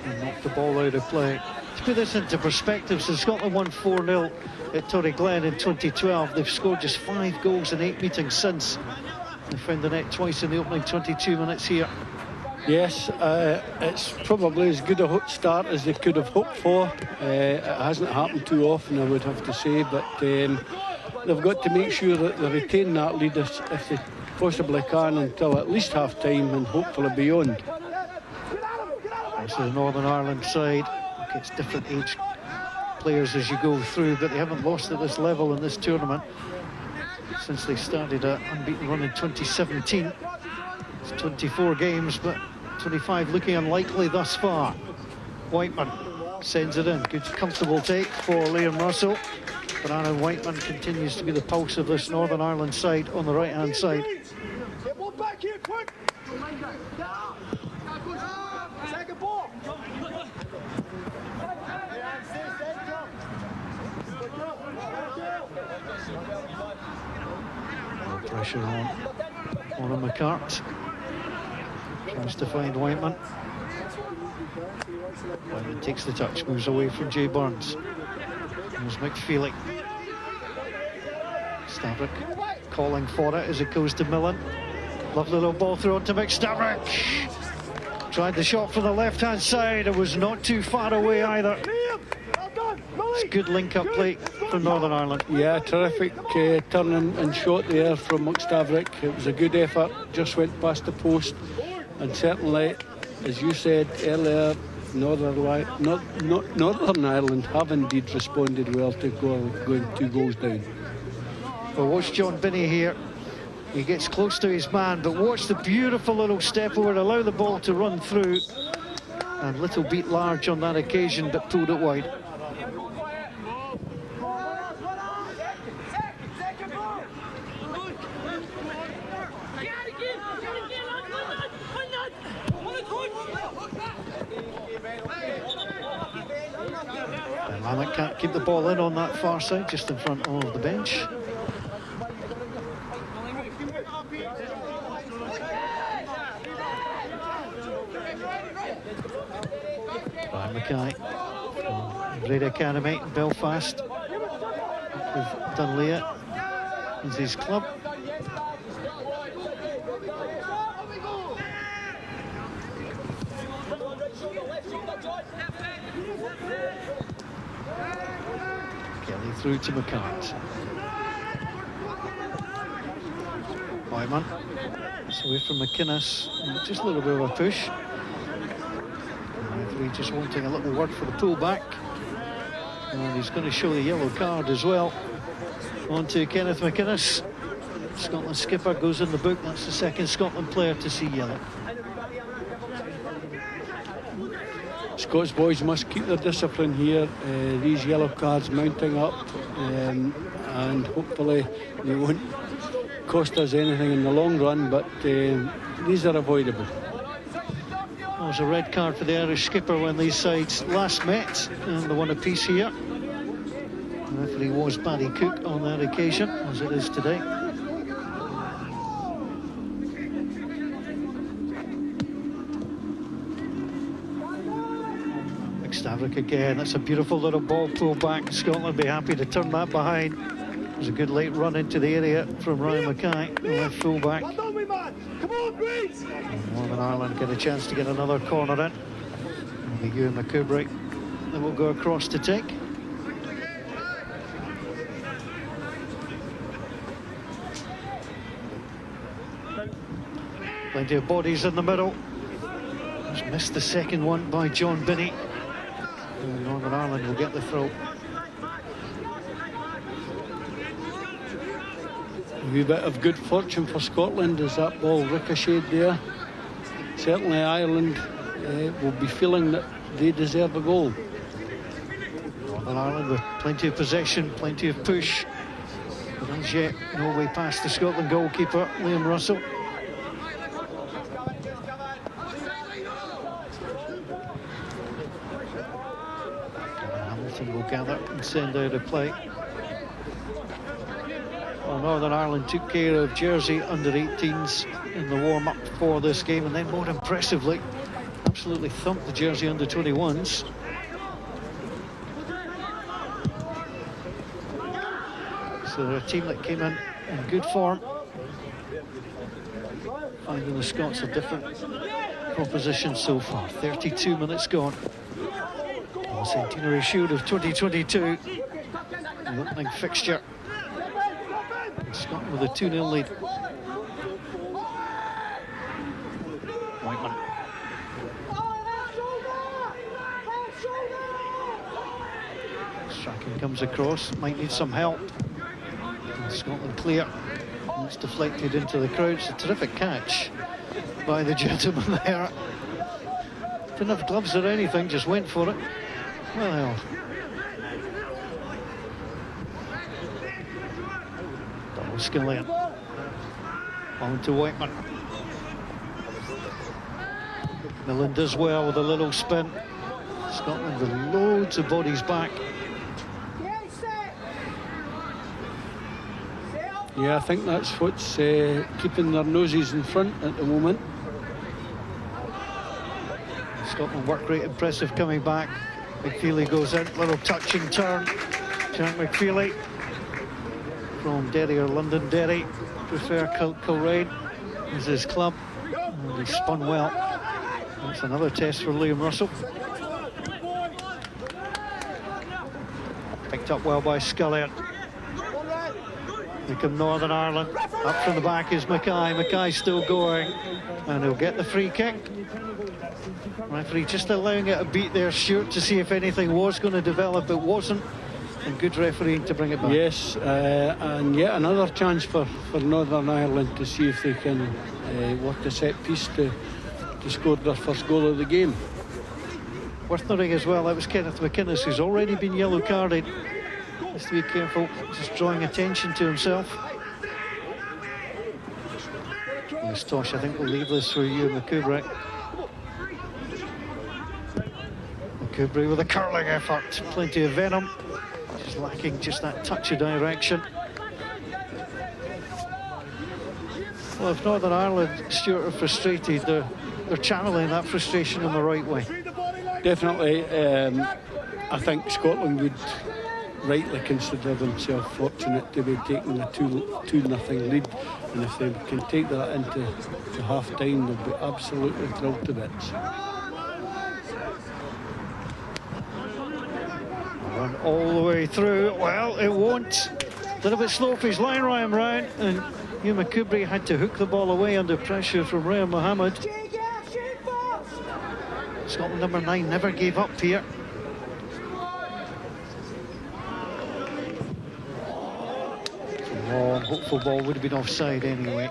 and knocked the ball out of play. To put this into perspective, so Scotland won 4-0 at Torry Glen in 2012. They've scored just 5 goals in 8 meetings since. They found the net twice in the opening 22 minutes here. Yes, it's probably as good a start as they could have hoped for. It hasn't happened too often, I would have to say, but they've got to make sure that they retain that lead if they possibly can until at least half-time and hopefully beyond. So the Northern Ireland side gets different age players as you go through, but they haven't lost at this level in this tournament. since they started an unbeaten run in 2017. It's 24 games, but 25 looking unlikely thus far. Whiteman sends it in. Good, comfortable take for Liam Russell. But Aaron Whiteman continues to be the pulse of this Northern Ireland side on the right-hand side. Get one back here, quick! Second ball! No pressure on McCart. Tries to find Whiteman. Whiteman takes the touch, moves away from Jay Burns. There's McFeely. Stavrik calling for it as it goes to Millen. Lovely little ball through onto McStavrik. Tried the shot from the left-hand side. It was not too far away either. It's good link-up play for Northern Ireland. Yeah, terrific turn and shot there from McStavrik. It was a good effort, just went past the post. And certainly, as you said earlier, Northern Ireland have indeed responded well to going 2 goals down. Well, watch John Binney here. He gets close to his man, but watch the beautiful little step over, allow the ball to run through. And little beat large on that occasion, but pulled it wide. Lamech can't keep the ball in on that far side, just in front of the bench. Brian Mackay from Greer Academy in Belfast. With Dunlea as his club. Kelly through to McCart. Wyman. It's away from McInnes. Just a little bit of a push. The referee just wanting a little word for the pullback. And he's going to show the yellow card as well. On to Kenneth McInnes. Scotland skipper goes in the book. That's the second Scotland player to see yellow. Scots boys must keep their discipline here. These yellow cards mounting up, and hopefully they won't cost us anything in the long run, but these are avoidable. There was a red card for the Irish skipper when these sides last met, and the one apiece here. The referee was Paddy Cook on that occasion, as it is today. Stavrik again. That's a beautiful little ball pull back. Scotland will be happy to turn that behind. There's a good late run into the area from Ryan Mackay, the left full back. Northern Ireland get a chance to get another corner in. It'll be Ewan McCoubrey that will go across to take. Plenty of bodies in the middle. Just missed the second one by John Binney. And Northern Ireland will get the throw. A wee bit of good fortune for Scotland as that ball ricocheted there. Certainly Ireland will be feeling that they deserve a goal. Northern Ireland with plenty of possession, plenty of push. But as yet, no way past the Scotland goalkeeper, Liam Russell. Will gather and send out a play. Well, Northern Ireland took care of Jersey under-18s in the warm-up for this game, and then more impressively absolutely thumped the Jersey under-21s. So they're a team that came in good form, finding the Scots a different proposition so far. 32 minutes gone. The Centenary Shield of 2022, the opening fixture. And Scotland with a 2-0 lead. Whiteman. Strachan comes across, might need some help. Scotland clear. And it's deflected into the crowd. It's a terrific catch by the gentleman there. Didn't have gloves or anything, just went for it. Well, double Skillian. On to Whiteman. Millen does well with a little spin. Scotland with loads of bodies back. Yeah, I think that's what's keeping their noses in front at the moment. Scotland work rate impressive coming back. McFeely goes in, little touch and turn. Jack McFeely from Derry or Londonderry. Prefer Kilrain as his club. And he spun well. That's another test for Liam Russell. Picked up well by Scullion. Here come Northern Ireland. Up from the back is Mackay. Mackay's still going. And he'll get the free kick. Referee just allowing it a beat there, Stuart, to see if anything was going to develop. It wasn't. And good refereeing to bring it back. Yes, and yet another chance for Northern Ireland to see if they can work the set piece to score their first goal of the game. Worth noting as well, that was Kenneth McInnes, who's already been yellow carded. Has to be careful, just drawing attention to himself. Yes, Tosh, I think we'll leave this for you, McCoubrey. McCoubrey with a curling effort, plenty of venom. Just lacking just that touch of direction. Well, if Northern Ireland, Stuart, are frustrated, they're channeling that frustration in the right way. Definitely, I think Scotland would rightly consider themselves fortunate to be taking a 2-0 lead, and if they can take that into half-time, they'll be absolutely thrilled to bits. Run all the way through. Well, it won't. A little bit slow for his line, Ryan Brown, and Hugh McCoubrey had to hook the ball away under pressure from Ryan Mohammed. Scotland number 9 never gave up here. Long, hopeful ball would have been offside anyway.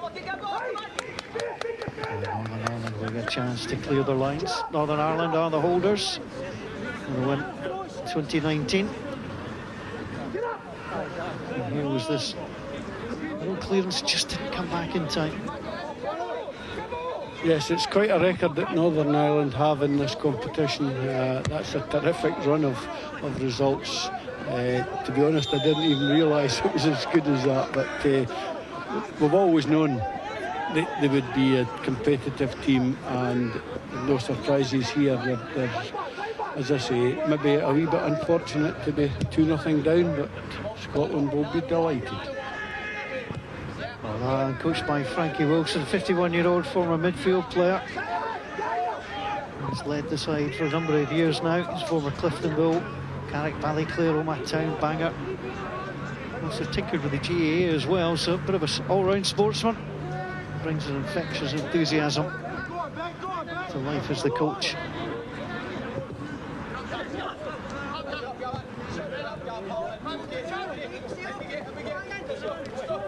Northern Ireland will get a chance to clear their lines. Northern Ireland are the holders. They win 2019. And here was this little clearance, just didn't come back in time. Yes, it's quite a record that Northern Ireland have in this competition. That's a terrific run of results. To be honest, I didn't even realise it was as good as that, but we've always known they would be a competitive team, and no surprises here. They're, as I say, maybe a wee bit unfortunate to be 2-0 down, but Scotland will be delighted. Coached by Frankie Wilson, 51-year-old former midfield player. He's led the side for a number of years now. He's former Clifton Bull, Carrick, Ballyclare, Omagh Town, Bangor. Also tinkered with the GAA as well, so a bit of an all-round sportsman. Brings an infectious enthusiasm to life as the coach.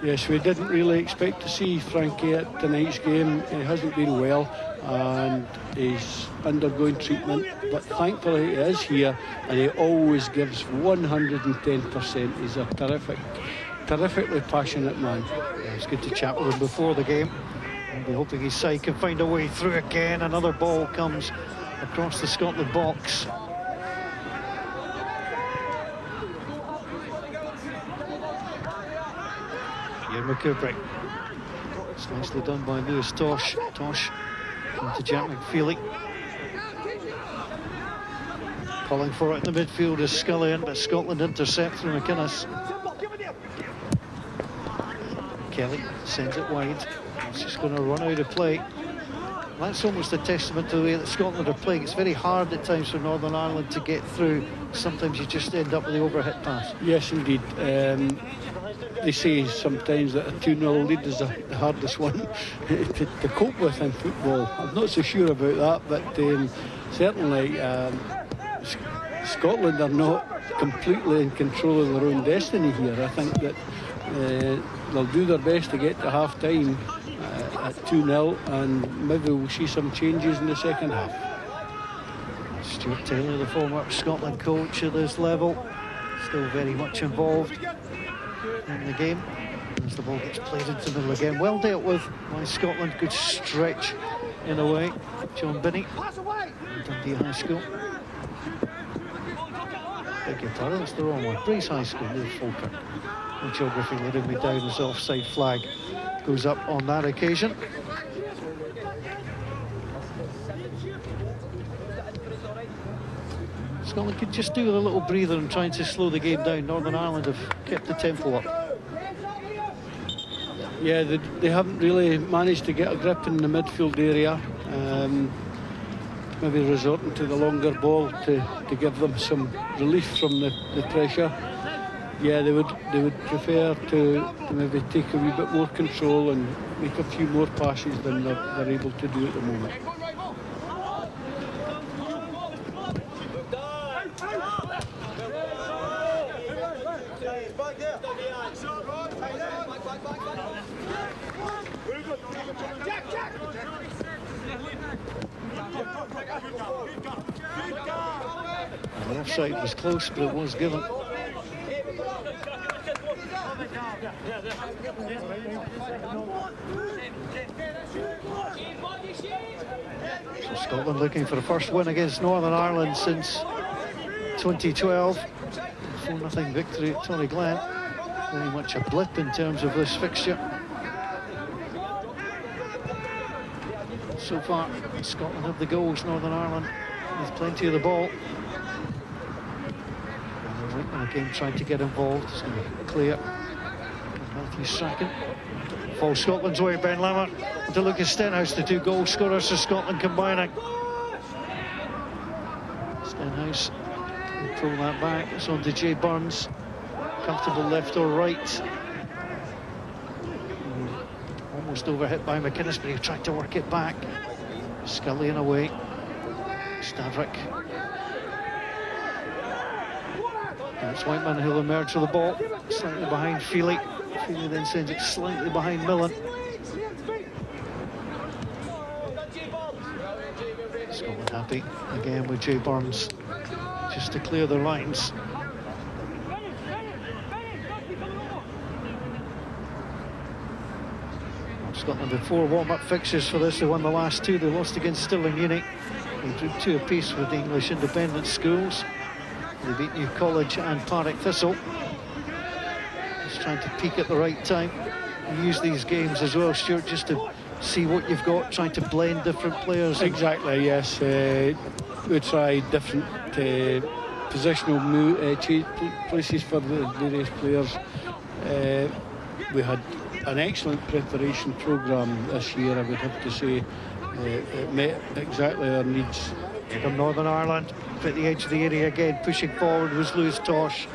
Yes, we didn't really expect to see Frankie at tonight's game. He hasn't been well and he's undergoing treatment, but thankfully he is here and he always gives 110%. He's a terrifically passionate man. Yeah, it's good to chat with him before the game. I'll be hoping his side can find a way through again. Another ball comes across the Scotland box. Here McCoubrey. It's nicely done by Lewis Tosh. Tosh into Jack McFeely. Calling for it in the midfield is Scullion, but Scotland intercept through McInnes. Kelly sends it wide. It's just going to run out of play. That's almost a testament to the way that Scotland are playing. It's very hard at times for Northern Ireland to get through. Sometimes you just end up with the overhit pass. Yes, indeed. They say sometimes that a 2-0 lead is the hardest one to cope with in football. I'm not so sure about that, but certainly Scotland are not completely in control of their own destiny here. I think that they'll do their best to get to half time at 2-0, and maybe we'll see some changes in the second half. Stuart Taylor, the former Scotland coach at this level, still very much involved in the game as the ball gets played into the middle again. Well dealt with by Scotland. Good stretch in a way. John Binney, Dundee High School. Beg your pardon, that's the wrong one. Breeze High School, near Falkirk. The geography letting me down as offside flag goes up on that occasion. Scotland could just do with a little breather and trying to slow the game down. Northern Ireland have kept the tempo up. Yeah, they haven't really managed to get a grip in the midfield area. Maybe resorting to the longer ball to give them some relief from the pressure. Yeah, they would prefer to maybe take a wee bit more control and make a few more passes than they're able to do at the moment. The offside was close, but it was given. So Scotland looking for the first win against Northern Ireland since 2012. 4-0 victory at Tony Glen. Very much a blip in terms of this fixture. So far, Scotland have the goals. Northern Ireland with plenty of the ball. And again, trying to get involved. It's going to be clear. Matthew Strachan. Falls Scotland's way. Ben Lamont to Lucas Stenhouse, the two goal scorers for Scotland combining. Stenhouse will pull that back. It's on to Jay Burns. Comfortable left or right. Almost overhit by McInnes, but he tried to work it back. Scullion away. Stavrik. And it's Whiteman who'll emerge with the ball. Slightly behind Feely. Feely then sends it slightly behind Millen. Scotland happy again with Jay Burns just to clear the lines. Scotland had 4 warm-up fixtures for this. They won the last 2. They lost against Stirling Uni. They drew 2 apiece with the English independent schools. They beat New College and Partick Thistle. Just trying to peak at the right time. And use these games as well, Stuart, just to see what you've got, trying to blend different players. Exactly, yes. We try different positional places for the various players. We had an excellent preparation programme this year, I would have to say. It met exactly our needs. Here come Northern Ireland, at the edge of the area again, pushing forward was Lewis Tosh.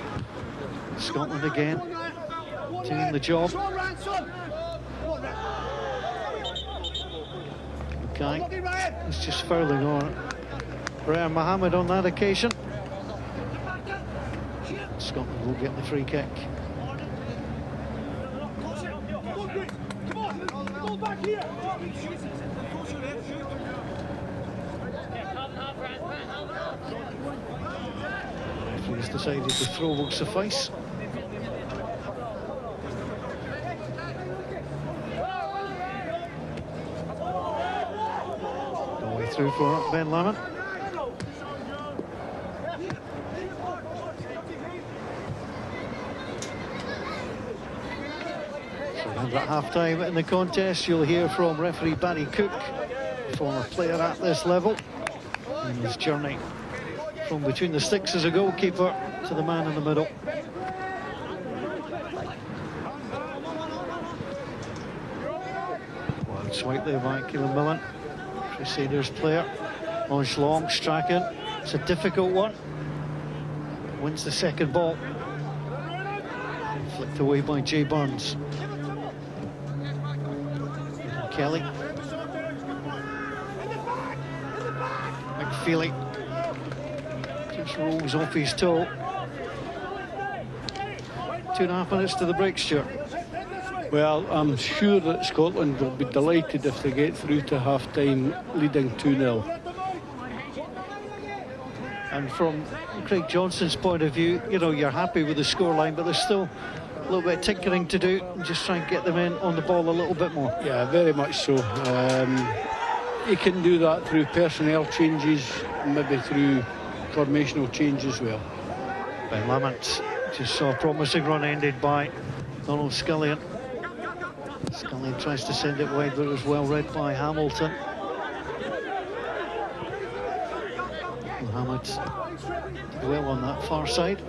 Scotland again, doing the job. Okay, it's just fouling on Ryan Mohammed on that occasion. Scotland will get the free kick. He's decided the throw will suffice. All the way through for Ben Lamont. At half-time in the contest, you'll hear from referee Barry Cook, former player at this level, in his journey from between the sticks as a goalkeeper to the man in the middle. Wide swipe there by Keelan Millen, Crusaders player. Launch long, Strachan. It's a difficult one. Wins the second ball. Flicked away by Jay Burns. Kelly. McFeely just rolls off his toe. 2.5 minutes to the break, Stuart. Well, I'm sure that Scotland will be delighted if they get through to half-time leading 2-0. And from Craig Johnson's point of view, you know, you're happy with the scoreline, but there's still a little bit of tinkering to do and just try and get them in on the ball a little bit more. Yeah, very much so. He can do that through personnel changes, maybe through formational change as well. Ben Lamont just saw a promising run ended by Donald Scullion. Scullion tries to send it wide, but it was well read by Hamilton. Mohamed well on that far side.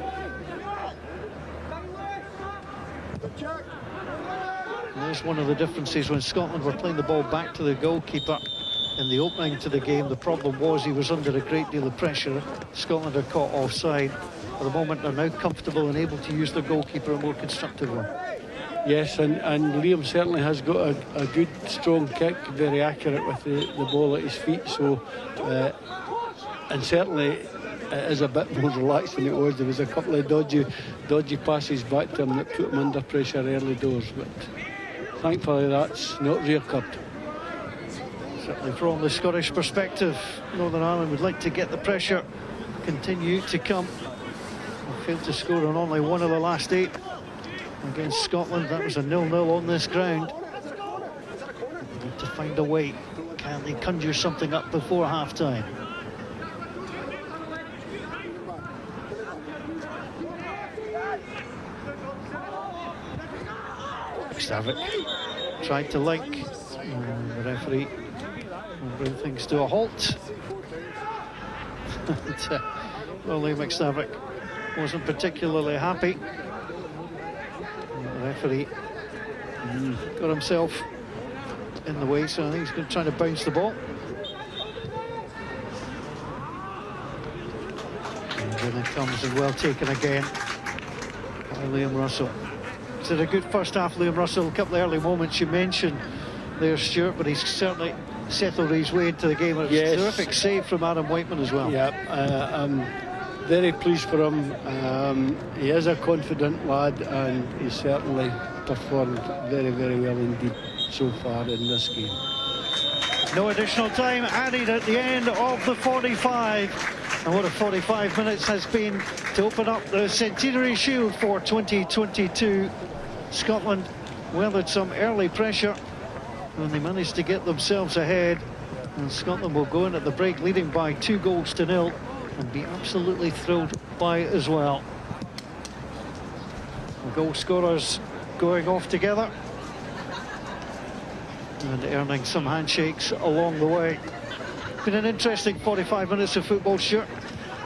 And there's one of the differences when Scotland were playing the ball back to the goalkeeper in the opening to the game. The problem was he was under a great deal of pressure. Scotland are caught offside. At the moment, they're now comfortable and able to use their goalkeeper a more constructive one. Yes, and Liam certainly has got a good, strong kick, very accurate with the ball at his feet. So, and certainly it is a bit more relaxed than it was. There was a couple of dodgy passes back to him that put him under pressure early doors, but thankfully that's not reoccurred. Certainly from the Scottish perspective, Northern Ireland would like to get the pressure continue to come. They failed to score on only one of the last 8 against Scotland. That was a 0-0 on this ground. They need to find a way. Can they conjure something up before half-time? Starvick tried to link. The referee will bring things to a halt. Well, Liam McStavick wasn't particularly happy. The referee got himself in the way, so I think he's going to try to bounce the ball. And then it comes and well taken again by Liam Russell. He's had a good first half, Liam Russell. A couple of early moments you mentioned there, Stuart, but he's certainly settled his way into the game. It was a terrific save from Adam Whiteman as well. Yeah, I'm very pleased for him. He is a confident lad, and he's certainly performed very, very well indeed so far in this game. No additional time added at the end of the 45. And what a 45 minutes has been to open up the Centenary Shield for 2022. Scotland weathered some early pressure and they managed to get themselves ahead. And Scotland will go in at the break leading by 2-0 and be absolutely thrilled by it as well. The goal scorers going off together and earning some handshakes along the way. Been an interesting 45 minutes of football, Stuart.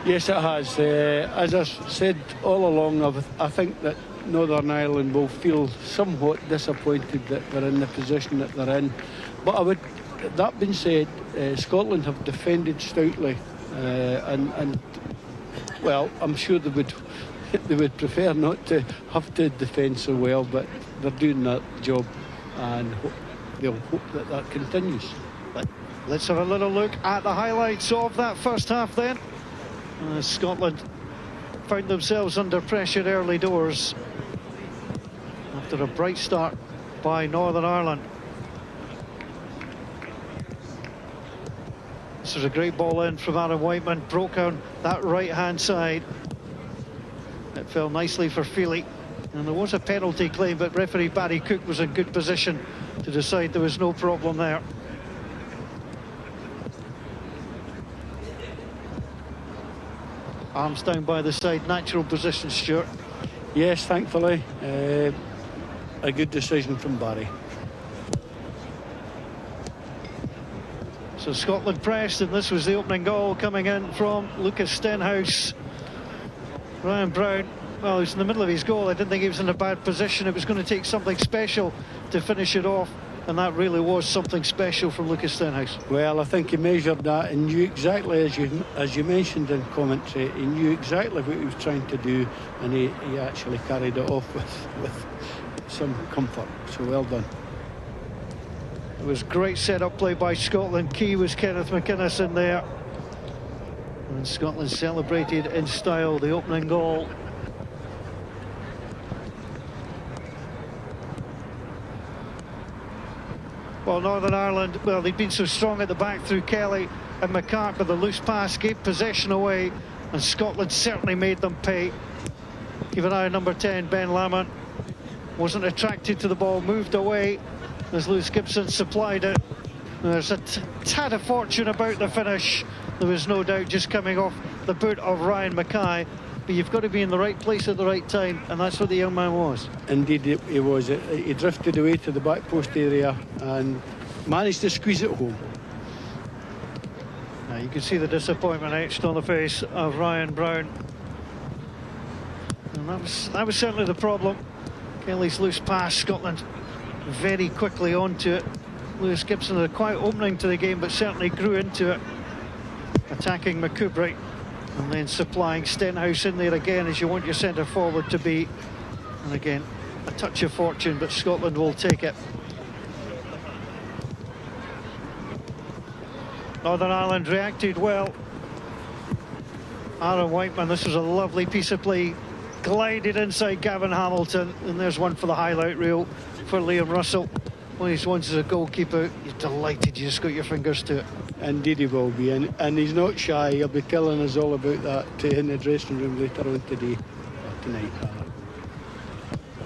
Yes, it has. As I said all along, I think that Northern Ireland will feel somewhat disappointed that they're in the position that they're in. But that being said, Scotland have defended stoutly, and well, I'm sure they would prefer not to have to defend so well, but they're doing that job, and they'll hope that that continues. Let's have a little look at the highlights of that first half then. Scotland found themselves under pressure early doors after a bright start by Northern Ireland. This was a great ball in from Adam Whiteman, broke on that right-hand side. It fell nicely for Feely, and there was a penalty claim, but referee Barry Cook was in good position to decide there was no problem there. Arms down by the side, natural position, Stuart. Yes, thankfully. A good decision from Barry. So Scotland pressed, and this was the opening goal coming in from Lucas Stenhouse. Ryan Brown, well, he was in the middle of his goal. I didn't think he was in a bad position. It was going to take something special to finish it off, and that really was something special from Lucas Stenhouse. Well, I think he measured that and knew exactly, as you mentioned in commentary, he knew exactly what he was trying to do, and he actually carried it off with some comfort. So well done. It was great set-up play by Scotland. Key was Kenneth McInnes in there. And Scotland celebrated in style the opening goal. Well, Northern Ireland, well, they'd been so strong at the back through Kelly and McCart, but the loose pass gave possession away, and Scotland certainly made them pay. Keep an eye on number 10, Ben Lamont. Wasn't attracted to the ball, moved away as Lewis Gibson supplied it. There's a tad of fortune about the finish. There was no doubt just coming off the boot of Ryan Mackay. But you've got to be in the right place at the right time, and that's what the young man was. Indeed he was. He drifted away to the back post area and managed to squeeze it home. Now you can see the disappointment etched on the face of Ryan Brown. And that was certainly the problem. Kelly's loose pass, Scotland very quickly onto it. Lewis Gibson had a quiet opening to the game, but certainly grew into it, attacking McCubrey and then supplying Stenhouse in there again, as you want your centre forward to be. And again, a touch of fortune, but Scotland will take it. Northern Ireland reacted well. Aaron Whiteman, this was a lovely piece of play, glided inside Gavin Hamilton, and there's one for the highlight reel for Liam Russell. One of these ones as a goalkeeper, you're delighted you just got your fingers to it. Indeed he will be, and he's not shy. He'll be telling us all about that in the dressing room later on today, or tonight.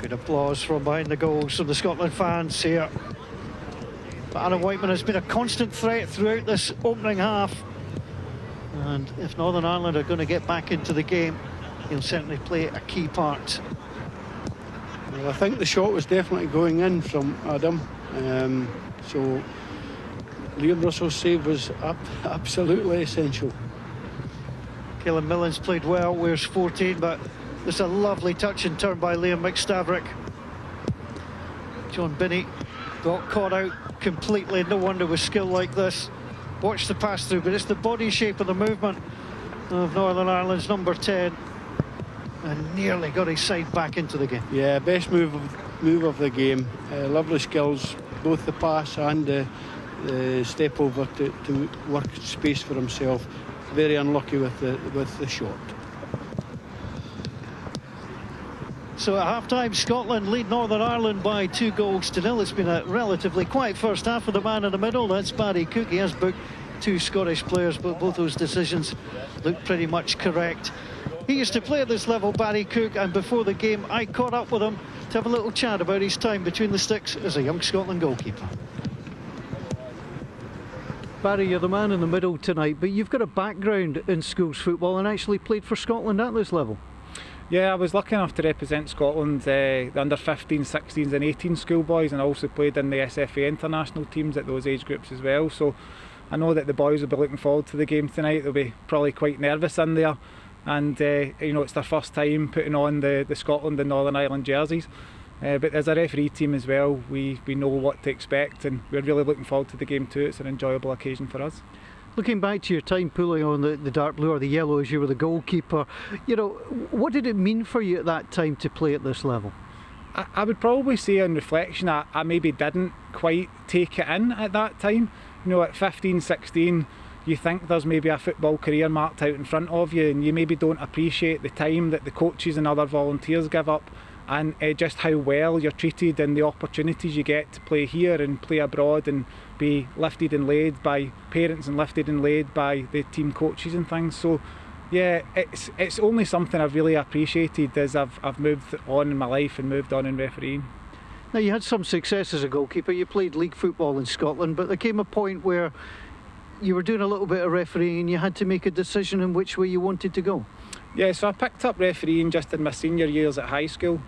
Good applause from behind the goals from the Scotland fans here. But Aaron Whiteman has been a constant threat throughout this opening half, and if Northern Ireland are going to get back into the game, he'll certainly play a key part. Well, I think the shot was definitely going in from Adam, so Liam Russell's save was absolutely essential. Caelan Millins played well, wears 14, but there's a lovely touch and turn by Liam McStavrich. John Binney got caught out completely, no wonder with skill like this. Watch the pass through, but it's the body shape of the movement of Northern Ireland's number 10, and nearly got his side back into the game. Yeah, best move of the game. Lovely skills, both the pass and the step over to work space for himself. Very unlucky with the shot. So at half-time, Scotland lead Northern Ireland by 2-0. It's been a relatively quiet first half for the man in the middle. That's Barry Cook. He has booked 2 Scottish players, but both those decisions look pretty much correct. He used to play at this level, Barry Cook, and before the game I caught up with him to have a little chat about his time between the sticks as a young Scotland goalkeeper. Barry, you're the man in the middle tonight, but you've got a background in schools football and actually played for Scotland at this level. Yeah, I was lucky enough to represent Scotland, the under 15, 16s and 18 schoolboys, and I also played in the SFA international teams at those age groups as well. So I know that the boys will be looking forward to the game tonight. They'll be probably quite nervous in there, and you know, it's their first time putting on the Scotland and Northern Ireland jerseys. But as a referee team as well, we know what to expect, and we're really looking forward to the game too. It's an enjoyable occasion for us. Looking back to your time pulling on the dark blue or the yellow as you were the goalkeeper, you know, what did it mean for you at that time to play at this level? I would probably say on reflection I maybe didn't quite take it in at that time. You know, at 15, 16, you think there's maybe a football career marked out in front of you, and you maybe don't appreciate the time that the coaches and other volunteers give up, and just how well you're treated and the opportunities you get to play here and play abroad and be lifted and laid by parents and lifted and laid by the team coaches and things. So yeah, it's only something I've really appreciated as I've moved on in my life and moved on in refereeing. Now, you had some success as a goalkeeper. You played league football in Scotland, but there came a point where you were doing a little bit of refereeing and you had to make a decision in which way you wanted to go. Yeah, so I picked up refereeing just in my senior years at high school,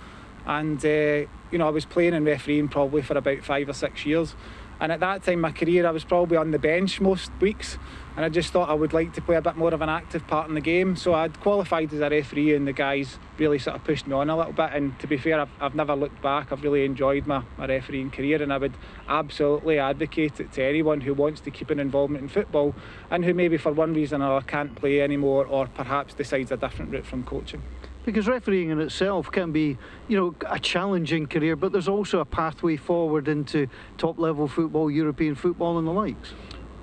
and you know, I was playing and refereeing probably for about 5 or 6 years, and at that time in my career I was probably on the bench most weeks, and I just thought I would like to play a bit more of an active part in the game. So I'd qualified as a referee, and the guys really sort of pushed me on a little bit, and to be fair, I've never looked back. I've really enjoyed my refereeing career, and I would absolutely advocate it to anyone who wants to keep an involvement in football and who maybe for one reason or another can't play anymore, or perhaps decides a different route from coaching. Because refereeing in itself can be, you know, a challenging career, but there's also a pathway forward into top level football, European football and the likes.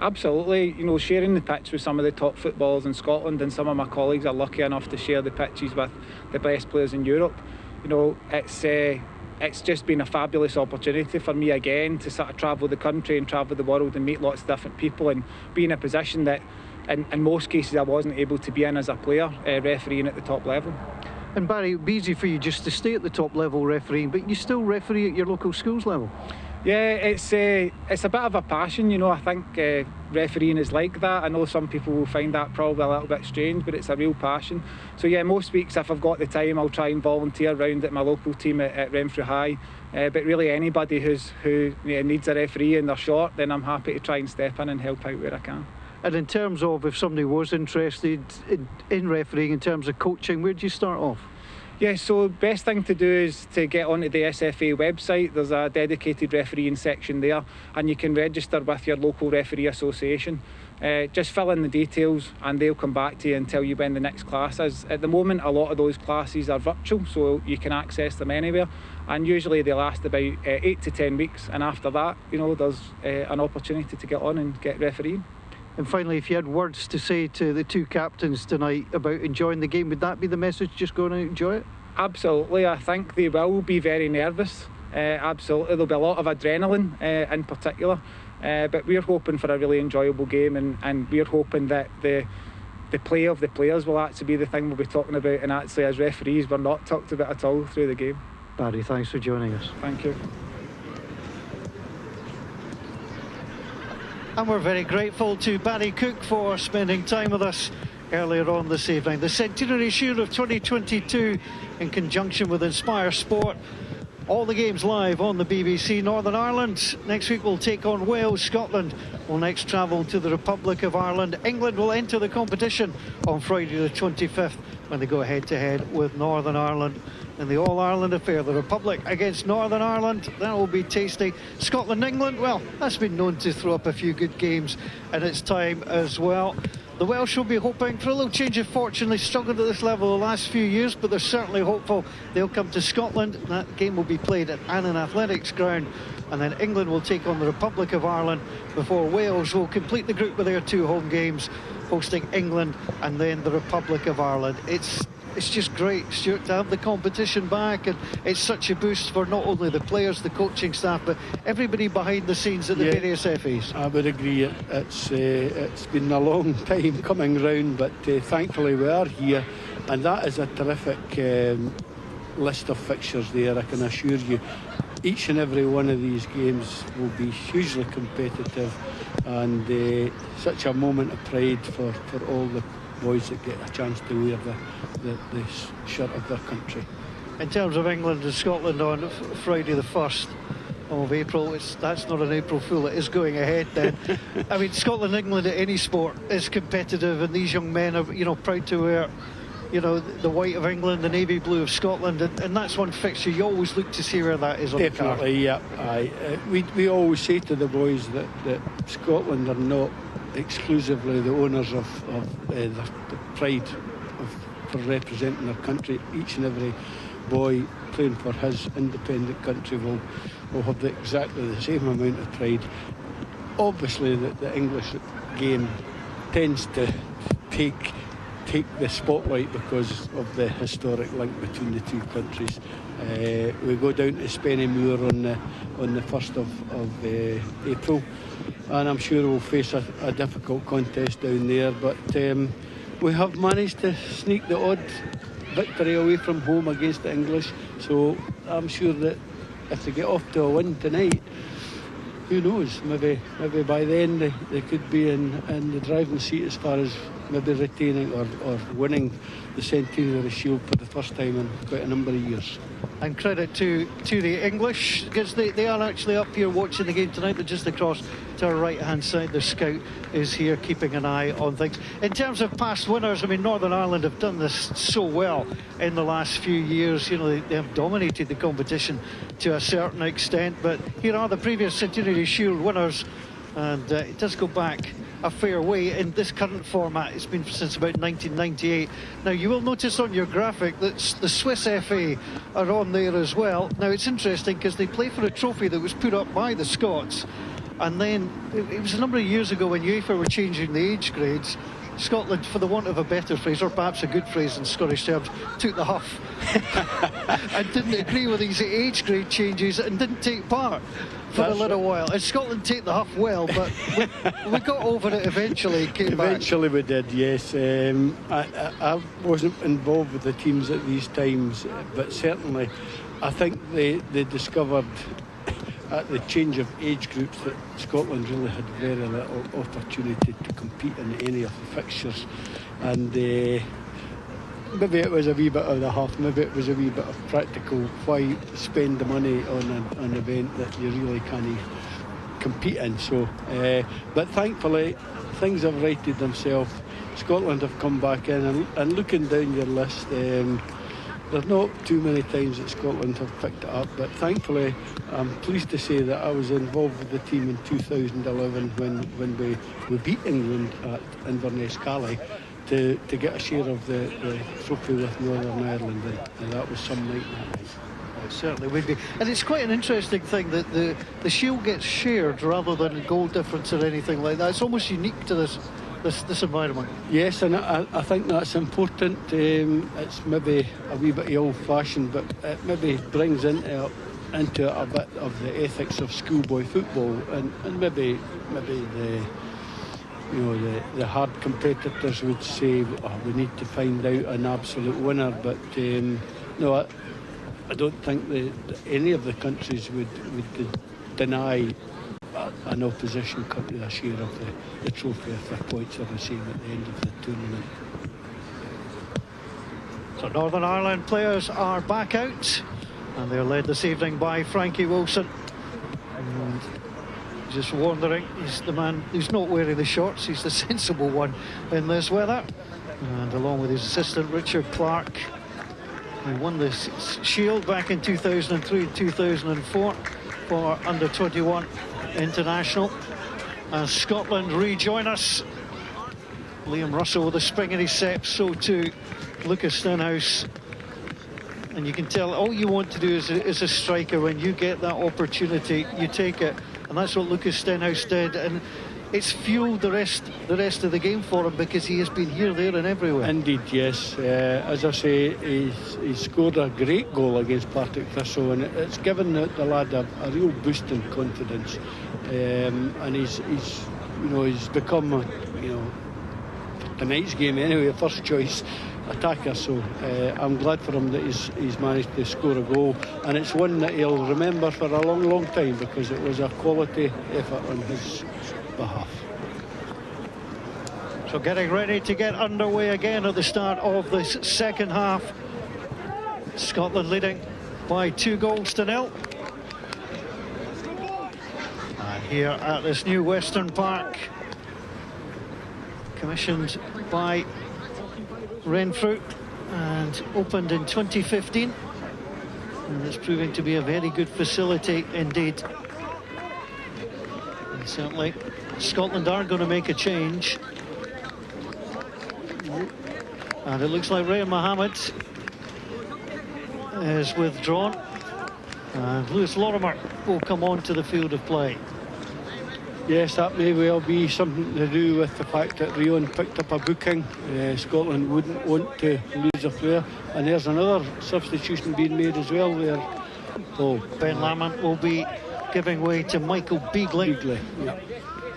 Absolutely, you know, sharing the pitch with some of the top footballers in Scotland, and some of my colleagues are lucky enough to share the pitches with the best players in Europe. You know, it's it's just been a fabulous opportunity for me again to sort of travel the country and travel the world and meet lots of different people and be in a position that in most cases I wasn't able to be in as a player, refereeing at the top level. And Barry, it would be easy for you just to stay at the top level refereeing, but you still referee at your local schools level. Yeah, it's a bit of a passion, you know. I think refereeing is like that. I know some people will find that probably a little bit strange, but it's a real passion. So yeah, most weeks if I've got the time, I'll try and volunteer around at my local team at Renfrew High. But really anybody who needs a referee and they're short, then I'm happy to try and step in and help out where I can. And in terms of if somebody was interested in refereeing, in terms of coaching, where do you start off? Yeah, so best thing to do is to get onto the SFA website. There's a dedicated refereeing section there, and you can register with your local referee association. Just fill in the details and they'll come back to you and tell you when the next class is. At the moment, a lot of those classes are virtual, so you can access them anywhere, and usually they last about 8 to 10 weeks, and after that, you know, there's an opportunity to get on and get refereeing. And finally, if you had words to say to the two captains tonight about enjoying the game, would that be the message, just go and enjoy it? Absolutely, I think they will be very nervous. Absolutely, there'll be a lot of adrenaline in particular, but we're hoping for a really enjoyable game, and we're hoping that the play of the players will actually be the thing we'll be talking about, and actually as referees we're not talked about at all through the game. Barry, thanks for joining us. Thank you. And we're very grateful to Barry Cook for spending time with us earlier on this evening. The Centenary Shield of 2022 in conjunction with Inspire Sport. All the games live on the BBC. Northern Ireland next week will take on Wales. Scotland will next travel to the Republic of Ireland. England will enter the competition on Friday the 25th when they go head-to-head with Northern Ireland in the All-Ireland affair. The Republic against Northern Ireland, that will be tasty. Scotland-England, well, that's been known to throw up a few good games in its time as well. The Welsh will be hoping for a little change of fortune. They've struggled at this level the last few years, but they're certainly hopeful they'll come to Scotland. That game will be played at Annan Athletics Ground, and then England will take on the Republic of Ireland before Wales will complete the group with their two home games, hosting England and then the Republic of Ireland. It's just great, Stuart, to have the competition back, and it's such a boost for not only the players, the coaching staff, but everybody behind the scenes at the various FAs. I would agree. It's been a long time coming round, but thankfully we are here, and that is a terrific list of fixtures there. I can assure you, each and every one of these games will be hugely competitive, and such a moment of pride for all the boys that get a chance to wear the shirt of their country. In terms of England and Scotland on Friday the 1st of April, that's not an April Fool, it is going ahead then. I mean, Scotland, England at any sport is competitive, and these young men are, you know, proud to wear, you know, the white of England, the navy blue of Scotland, and that's one fixture you always look to see where that is on the card. Definitely, yeah. We always say to the boys that Scotland are not exclusively the owners of the pride for representing their country. Each and every boy playing for his independent country will have exactly the same amount of pride. Obviously, the English game tends to take the spotlight because of the historic link between the two countries. We go down to Spennymoor on the 1st of April, and I'm sure we'll face a difficult contest down there, but we have managed to sneak the odd victory away from home against the English, so I'm sure that if they get off to a win tonight, who knows, maybe by then they could be in the driving seat as far as maybe retaining or winning the Centenary Shield for the first time in quite a number of years. And credit to the English, because they are actually up here watching the game tonight. They're just across to our right hand side. The scout is here keeping an eye on things. In terms of past winners, I mean, Northern Ireland have done this so well in the last few years. You know, they have dominated the competition to a certain extent, but here are the previous Centenary Shield winners, and it does go back a fair way in this current format. It's been since about 1998. Now, you will notice on your graphic that the Swiss FA are on there as well. Now, it's interesting because they play for a trophy that was put up by the Scots, and then it was a number of years ago when UEFA were changing the age grades, Scotland, for the want of a better phrase, or perhaps a good phrase in Scottish terms, took the huff and didn't agree with these age grade changes and didn't take part for a little while. And Scotland take the huff well, but we got over it eventually. Eventually we did, yes. I wasn't involved with the teams at these times, but certainly I think they discovered at the change of age groups that Scotland really had very little opportunity to compete in any of the fixtures, and maybe it was a wee bit of the huff, maybe it was a wee bit of practical. Why spend the money on an event that you really can't compete in? So, but thankfully things have righted themselves. Scotland have come back in, and looking down your list, there's not too many times that Scotland have picked it up, but thankfully I'm pleased to say that I was involved with the team in 2011 when we beat England at Inverness Calais to get a share of the trophy with Northern Ireland, and that was some night that night. It certainly would be. And it's quite an interesting thing that the shield gets shared rather than goal difference or anything like that. It's almost unique to this environment. Yes, and I think that's important. It's maybe a wee bit old-fashioned, but it maybe brings into it a bit of the ethics of schoolboy football, and maybe the hard competitors would say, we need to find out an absolute winner, but no, I don't think any of the countries would deny an opposition country a share of the trophy if their points are the same at the end of the tournament. So Northern Ireland players are back out, and they're led this evening by Frankie Wilson. And just wondering, he's the man who's not wearing the shorts, he's the sensible one in this weather. And along with his assistant Richard Clark, who won the Shield back in 2003 2004 for under 21 international. As Scotland rejoin us, Liam Russell with a spring in his step, so too Lucas Stenhouse. And you can tell all you want to do as a striker, when you get that opportunity, you take it, and that's what Lucas Stenhouse did, and it's fueled the rest of the game for him, because he has been here, there and everywhere. Indeed, yes. As I say, he scored a great goal against Partick Thistle, and it's given the lad a real boost in confidence, and he's become tonight's game anyway, first choice attacker. So I'm glad for him that he's managed to score a goal, and it's one that he'll remember for a long time, because it was a quality effort on his behalf. So getting ready to get underway again at the start of this second half. Scotland leading by 2-0. And here at this new Western Park, commissioned by Renfrew and opened in 2015, and it's proving to be a very good facility indeed. And certainly Scotland are going to make a change, and it looks like Ryan Mohammed is withdrawn, and Lewis Lorimer will come on to the field of play. Yes, that may well be something to do with the fact that Rion picked up a booking. Scotland wouldn't want to lose a player, and there's another substitution being made as well there. Oh, Ben Lamont will be giving way to Michael Beagley. Yeah.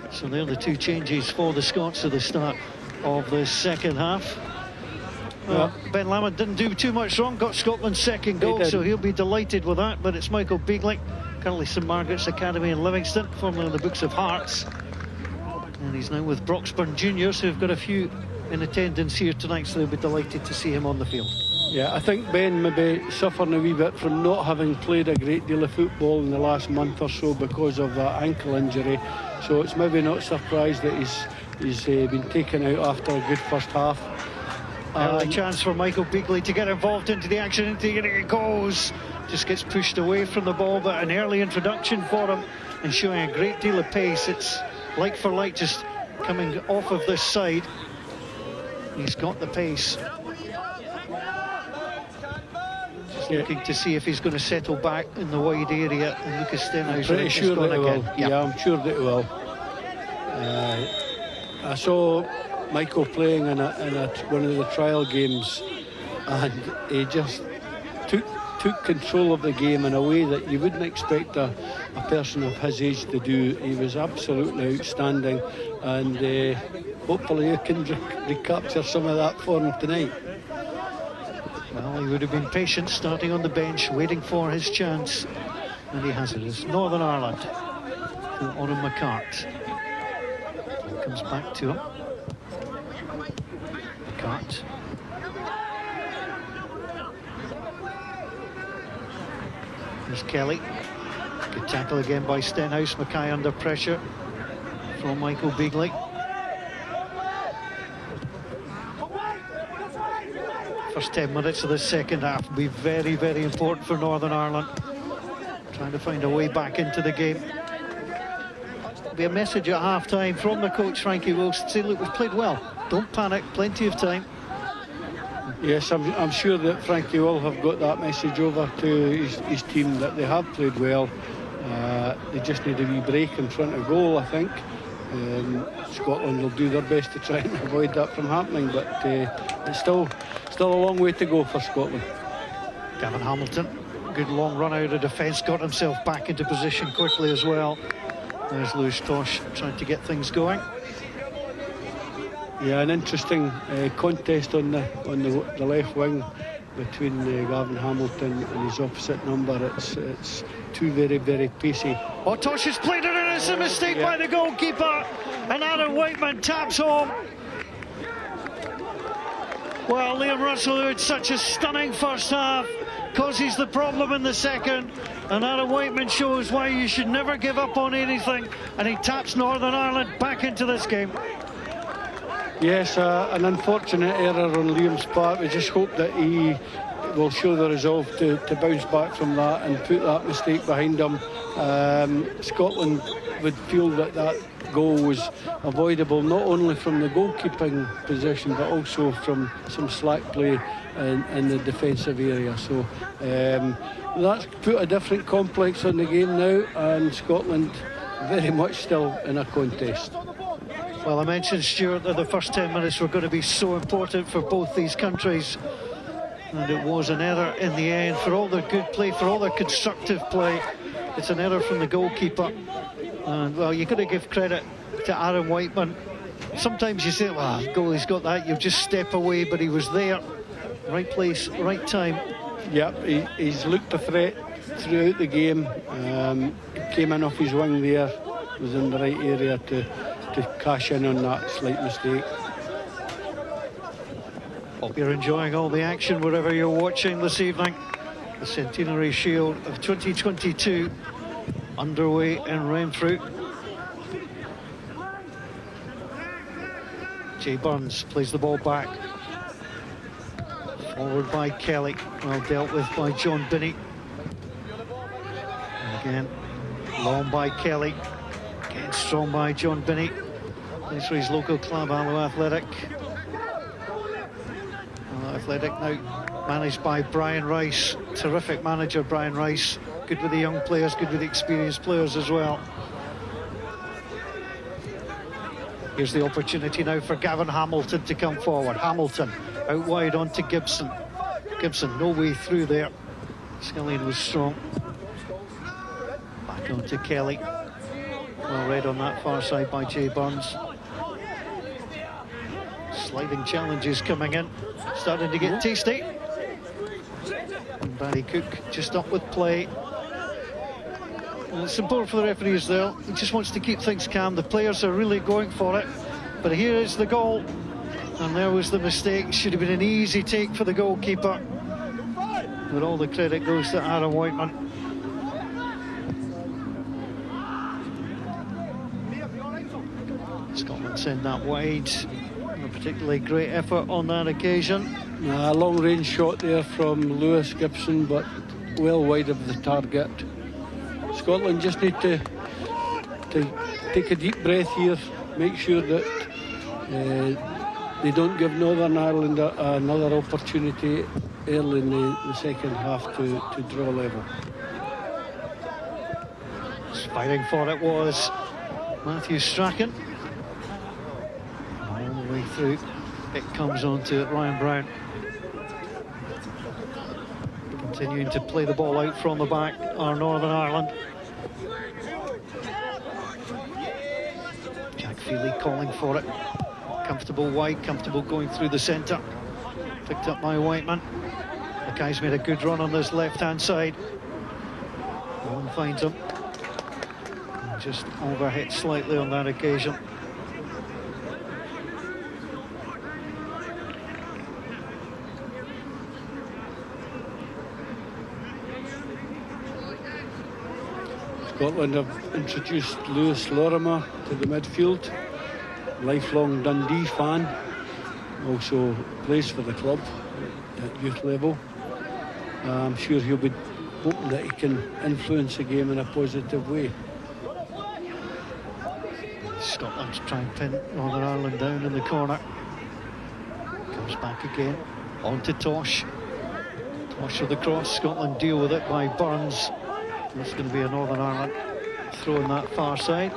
So they're the two changes for the Scots at the start of the second half. Ben Lamont didn't do too much wrong, got Scotland's second goal, so he'll be delighted with that. But it's Michael Beagley, currently St Margaret's Academy in Livingston, formerly in the books of Hearts, and he's now with Broxburn Juniors, who've got a few in attendance here tonight, so they'll be delighted to see him on the field. Yeah, I think Ben may be suffering a wee bit from not having played a great deal of football in the last month or so because of that ankle injury, so it's maybe not surprised that he's been taken out after a good first half. A chance for Michael Beagley to get involved into the action, into it goes. Just gets pushed away from the ball, but an early introduction for him and showing a great deal of pace. It's like for like, just coming off of this side. He's got the pace. Just looking to see if he's going to settle back in the wide area, and Lucas Stenhouse. Pretty sure that he will. Yeah, I'm sure that he will. I saw Michael playing in one of the trial games, and he just took control of the game in a way that you wouldn't expect a person of his age to do. He was absolutely outstanding, and hopefully you can recapture some of that for him tonight. Well, he would have been patient starting on the bench, waiting for his chance, and he has it. It's Northern Ireland to Autumn McCart. Comes back to him. McCart. There's Kelly. Good tackle again by Stenhouse. Mackay under pressure from Michael Beagley. First 10 minutes of the second half will be very, very important for Northern Ireland. Trying to find a way back into the game. There'll be a message at half-time from the coach, Frankie Wilson, saying, look, we've played well. Don't panic, plenty of time. Yes, I'm sure that Frankie will have got that message over to his team, that they have played well. They just need a wee break in front of goal, I think. Scotland will do their best to try and avoid that from happening, but it's still a long way to go for Scotland. Gavin Hamilton, good long run out of defence, got himself back into position quickly as well. There's Lewis Tosh trying to get things going. Yeah, an interesting contest on the left wing between Gavin Hamilton and his opposite number. It's two very, very pacey. Oh, Tosh has played it in. It's a mistake by the goalkeeper, and Aaron Whiteman taps home. Well, Liam Russell, who had such a stunning first half, causes the problem in the second, and Aaron Whiteman shows why you should never give up on anything, and he taps Northern Ireland back into this game. Yes, an unfortunate error on Liam's part. We just hope that he will show the resolve to bounce back from that and put that mistake behind him. Scotland would feel that goal was avoidable, not only from the goalkeeping position but also from some slack play in the defensive area. So that's put a different complex on the game now, and Scotland very much still in a contest. Well, I mentioned, Stuart, that the first 10 minutes were going to be so important for both these countries, and it was an error in the end. For all their good play, for all their constructive play, it's an error from the goalkeeper. And well, you've got to give credit to Aaron Whiteman. Sometimes you say, well, goalie's got that, you just step away, but he was there, right place, right time. Yep, he's looked a threat throughout the game. Came in off his wing there, was in the right area to cash in on that slight mistake. Hope you're enjoying all the action wherever you're watching this evening. The Centenary Shield of 2022 underway in Renfrew. Jay Burns plays the ball back. Forward by Kelly, well dealt with by John Binney. And again, long by Kelly. Again, strong by John Binney. Plays for his local club, Alloa Athletic. Alloa Athletic now managed by Brian Rice. Terrific manager, Brian Rice. Good with the young players, good with the experienced players as well. Here's the opportunity now for Gavin Hamilton to come forward. Hamilton out wide onto Gibson. Gibson no way through there. Skillian was strong. Back on to Kelly. Well read on that far side by Jay Burns. Sliding challenges coming in. Starting to get tasty. And Barry Cook just up with play. Well, it's important for the referees there. He just wants to keep things calm. The players are really going for it. But here is the goal. And there was the mistake. Should have been an easy take for the goalkeeper. But all the credit goes to Aaron Whiteman. Scotland send that wide. A particularly great effort on that occasion. A long range shot there from Lewis Gibson, but well wide of the target. Scotland just need to take a deep breath here, make sure that they don't give Northern Ireland another opportunity early in the second half to draw level. Fighting for it was Matthew Strachan. All the way through. It comes on to Ryan Brown. Continuing to play the ball out from the back are Northern Ireland. Jack Feely calling for it. Comfortable wide, comfortable going through the centre. Picked up by Whiteman. The guy's made a good run on this left-hand side. Owen finds him. And just overhit slightly on that occasion. Scotland have introduced Lewis Lorimer to the midfield. Lifelong Dundee fan. Also plays for the club at youth level. I'm sure he'll be hoping that he can influence the game in a positive way. Scotland's trying to pin Northern Ireland down in the corner. Comes back again. On to Tosh. Tosh with the cross. Scotland deal with it by Burns. That's going to be a Northern Ireland throwing that far side.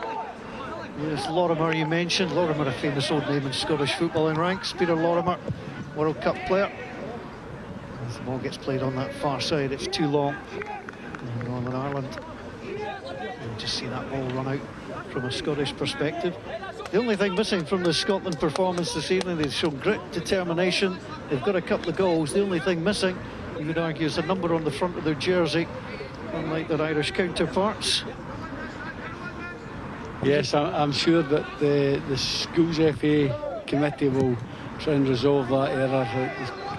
There's Lorimer you mentioned. Lorimer, a famous old name in Scottish footballing ranks. Peter Lorimer, World Cup player. As the ball gets played on that far side, it's too long. And Northern Ireland, you'll just see that ball run out from a Scottish perspective. The only thing missing from the Scotland performance this evening, they've shown grit, determination. They've got a couple of goals. The only thing missing, you could argue, is a number on the front of their jersey, unlike their Irish counterparts. Yes, I'm sure that the Schools FA committee will try and resolve that error.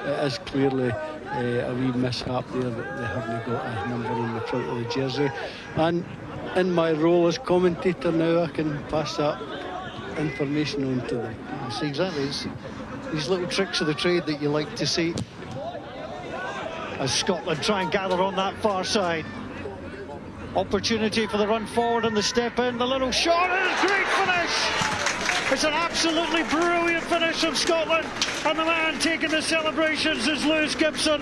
It is clearly a wee mishap there that they haven't got a number on the front of the jersey. And in my role as commentator now, I can pass that information on to them. See, exactly. It's these little tricks of the trade that you like to see. As Scotland try and gather on that far side. Opportunity for the run forward and the step in. The little shot and a great finish. It's an absolutely brilliant finish from Scotland. And the man taking the celebrations is Lewis Gibson.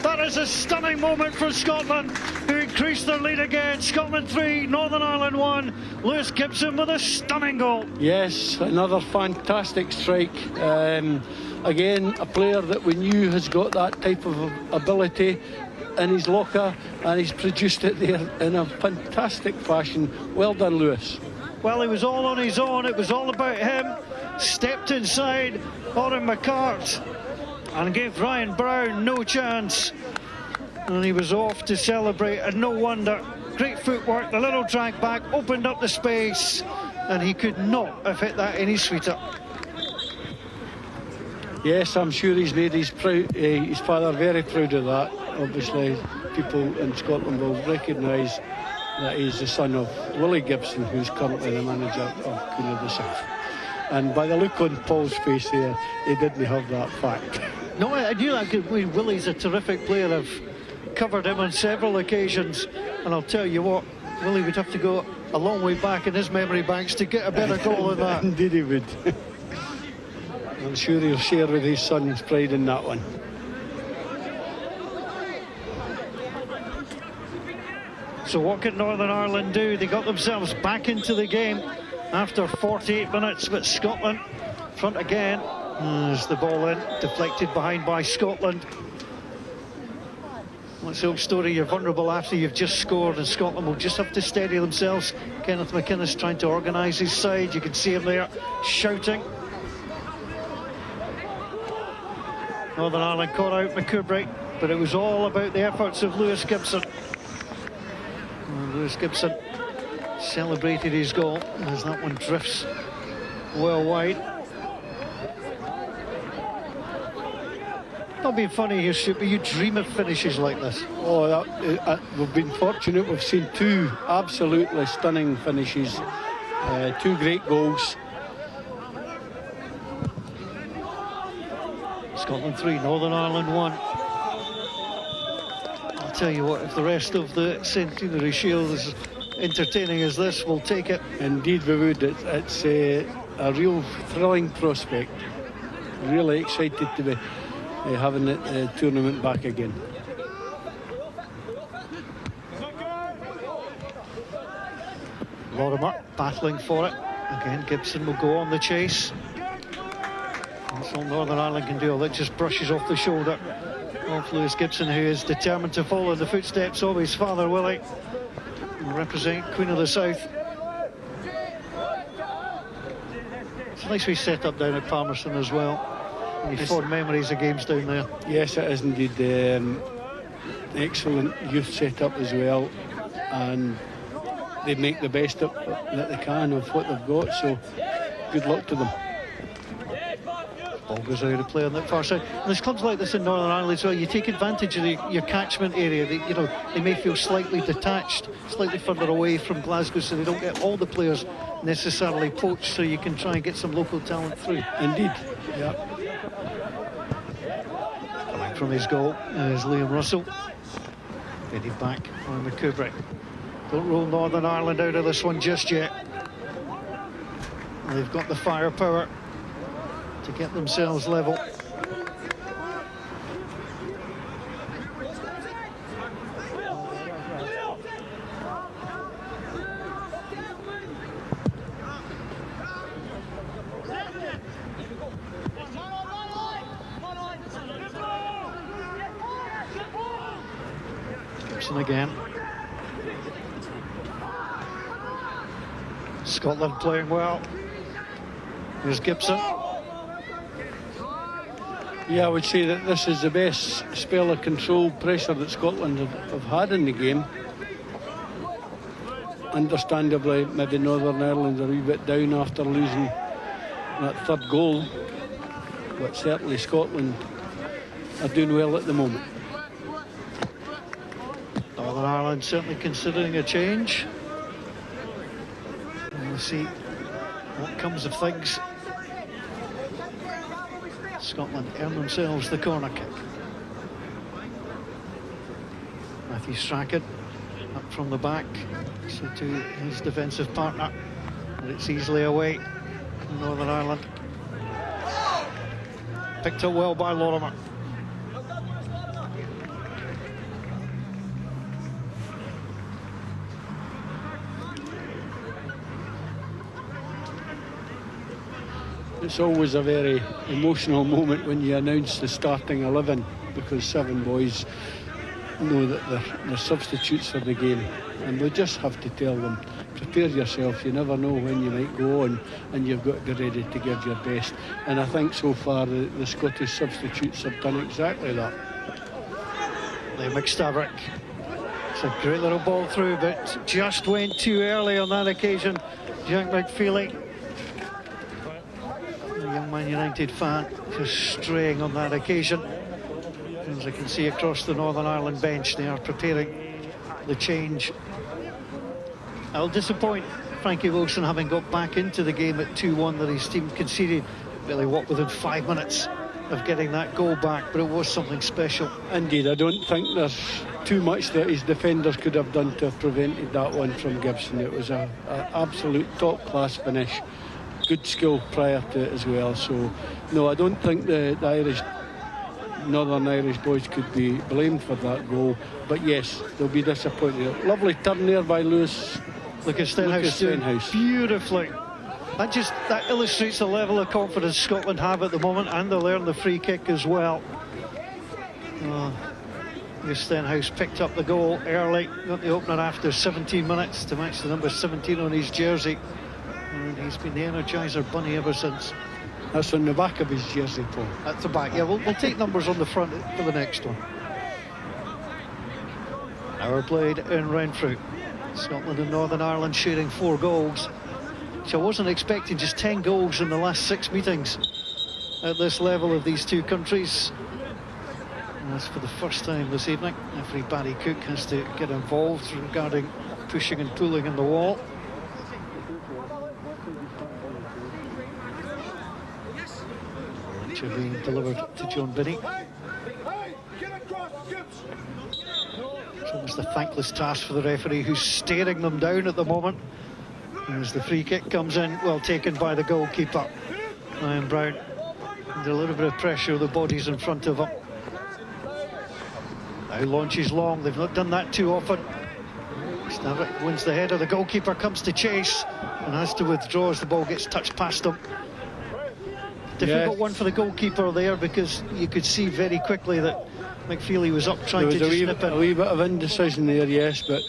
That is a stunning moment for Scotland, who increased their lead again. Scotland 3, Northern Ireland 1. Lewis Gibson with a stunning goal. Yes, another fantastic strike. Again, a player that we knew has got that type of ability in his locker, and he's produced it there in a fantastic fashion. Well done, Lewis. Well, he was all on his own. It was all about him. Stepped inside Oren McCart and gave Ryan Brown no chance. And he was off to celebrate, and no wonder. Great footwork, the little drag back, opened up the space, and he could not have hit that any sweeter. Yes, I'm sure he's made his father very proud of that. Obviously, people in Scotland will recognise that he's the son of Willie Gibson, who's currently the manager of Queen of the South. And by the look on Paul's face there, he didn't have that fact. No, I knew that. Willie's a terrific player. I've covered him on several occasions, and I'll tell you what, Willie would have to go a long way back in his memory banks to get a better goal than that. Indeed he would. I'm sure he'll share with his son's pride in that one. So what can Northern Ireland do? They got themselves back into the game after 48 minutes, but Scotland front again. There's the ball in, deflected behind by Scotland. What's the old story? You're vulnerable after you've just scored, and Scotland will just have to steady themselves. Kenneth McInnes trying to organise his side. You can see him there shouting. Northern Ireland caught out McCoubrey, but it was all about the efforts of Lewis Gibson. Lewis Gibson celebrated his goal as that one drifts well wide. Not being funny here, Stu, but you dream of finishes like this. Oh, we've been fortunate. We've seen two absolutely stunning finishes, two great goals. Scotland 3, Northern Ireland 1. I'll tell you what, if the rest of the Centenary Shield is entertaining as this, we'll take it. Indeed we would. It's a real thrilling prospect. Really excited to be having the tournament back again. Lorimer battling for it. Again, Gibson will go on the chase. That's all Northern Ireland can do. That just brushes off the shoulder of Lewis Gibson, who is determined to follow in the footsteps of his father Willie and represent Queen of the South. It's a nice wee set up down at Palmerston as well. Any fond memories of games down there? Yes, it is indeed. Excellent youth set up as well, and they make the best that they can of what they've got, so good luck to them. Ball goes out of play on that far side. And there's clubs like this in Northern Ireland as well. You take advantage of your catchment area. They may feel slightly detached, slightly further away from Glasgow, so they don't get all the players necessarily poached, so you can try and get some local talent through. Indeed, yeah. Coming from his goal is Liam Russell. Headed back on the Kubrick. Don't rule Northern Ireland out of this one just yet. They've got the firepower to get themselves level. Gibson again. Scotland playing well. Here's Gibson. Yeah, I would say that this is the best spell of controlled pressure that Scotland have had in the game. Understandably, maybe Northern Ireland are a wee bit down after losing that third goal, but certainly Scotland are doing well at the moment. Northern Ireland certainly considering a change. And we'll see what comes of things. Scotland earn themselves the corner kick. Matthew Strachan up from the back, so to his defensive partner, and it's easily away from Northern Ireland. Picked up well by Lorimer. It's always a very emotional moment when you announce the starting 11, because 7 boys know that they're substitutes for the game, and we just have to tell them, prepare yourself, you never know when you might go on, and you've got to be ready to give your best. And I think so far the Scottish substitutes have done exactly that. Liam McStavick. It's a great little ball through, but just went too early on that occasion. Jack McFeely, a young Man United fan, just straying on that occasion. As I can see across the Northern Ireland bench, they are preparing the change. I'll disappoint Frankie Wilson, having got back into the game at 2-1 that his team conceded. Really, what, within 5 minutes of getting that goal back, but it was something special. Indeed, I don't think there's too much that his defenders could have done to have prevented that one from Gibson. It was an absolute top-class finish. Good skill prior to it as well. So, no, I don't think the Northern Irish boys could be blamed for that goal. But yes, they'll be disappointed. Lovely turn there by Lucas Stenhouse doing beautifully. That illustrates the level of confidence Scotland have at the moment, and they'll earn the free kick as well. Stenhouse picked up the goal early, got the opener after 17 minutes to match the number 17 on his jersey, and he's been the Energizer Bunny ever since. That's on the back of his jersey, Paul. At the back, yeah, we'll take numbers on the front for the next one. Hour played in Renfrew. Scotland and Northern Ireland sharing 4 goals, which I wasn't expecting. Just 10 goals in the last 6 meetings at this level of these two countries. And that's for the first time this evening. Referee Barry Cook has to get involved regarding pushing and pulling in the wall. Which are being delivered to John Binney. It's almost a thankless task for the referee, who's staring them down at the moment. As the free kick comes in, well taken by the goalkeeper, Ryan Brown. Under a little bit of pressure, the bodies in front of him. Now launches long, they've not done that too often. Stavrik wins the header, the goalkeeper comes to chase and has to withdraw as the ball gets touched past him. difficult one for the goalkeeper there, because you could see very quickly that McFeely was up trying to There was just nip a wee bit of indecision there, yes, but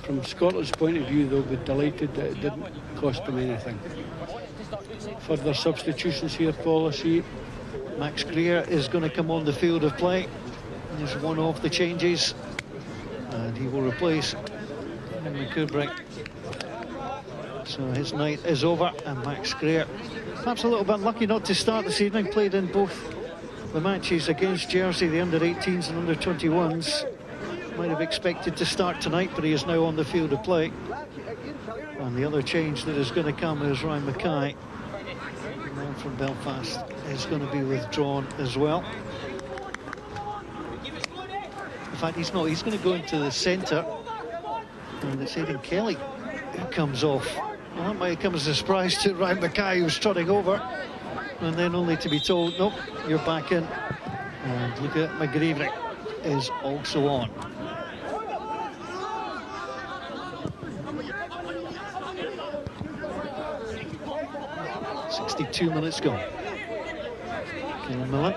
from Scotland's point of view, they'll be delighted that it didn't cost them anything. Further substitutions here, Paul, I see. Max Greer is going to come on the field of play. He's one of the changes, and he will replace McCubrick. So his night is over, and Max Greer, perhaps a little bit lucky not to start this evening, played in both the matches against Jersey, the under-18s and under-21s. Might have expected to start tonight, but he is now on the field of play. And the other change that is going to come is Ryan Mackay, the man from Belfast, is going to be withdrawn as well. In fact, he's not. He's going to go into the centre, and it's Aidan Kelly who comes off. Well, that might come as a surprise to Ryan Mackay, who's trotting over, and then only to be told, nope, you're back in. And look at McGreevy is also on. .62 minutes gone. Kieran Millen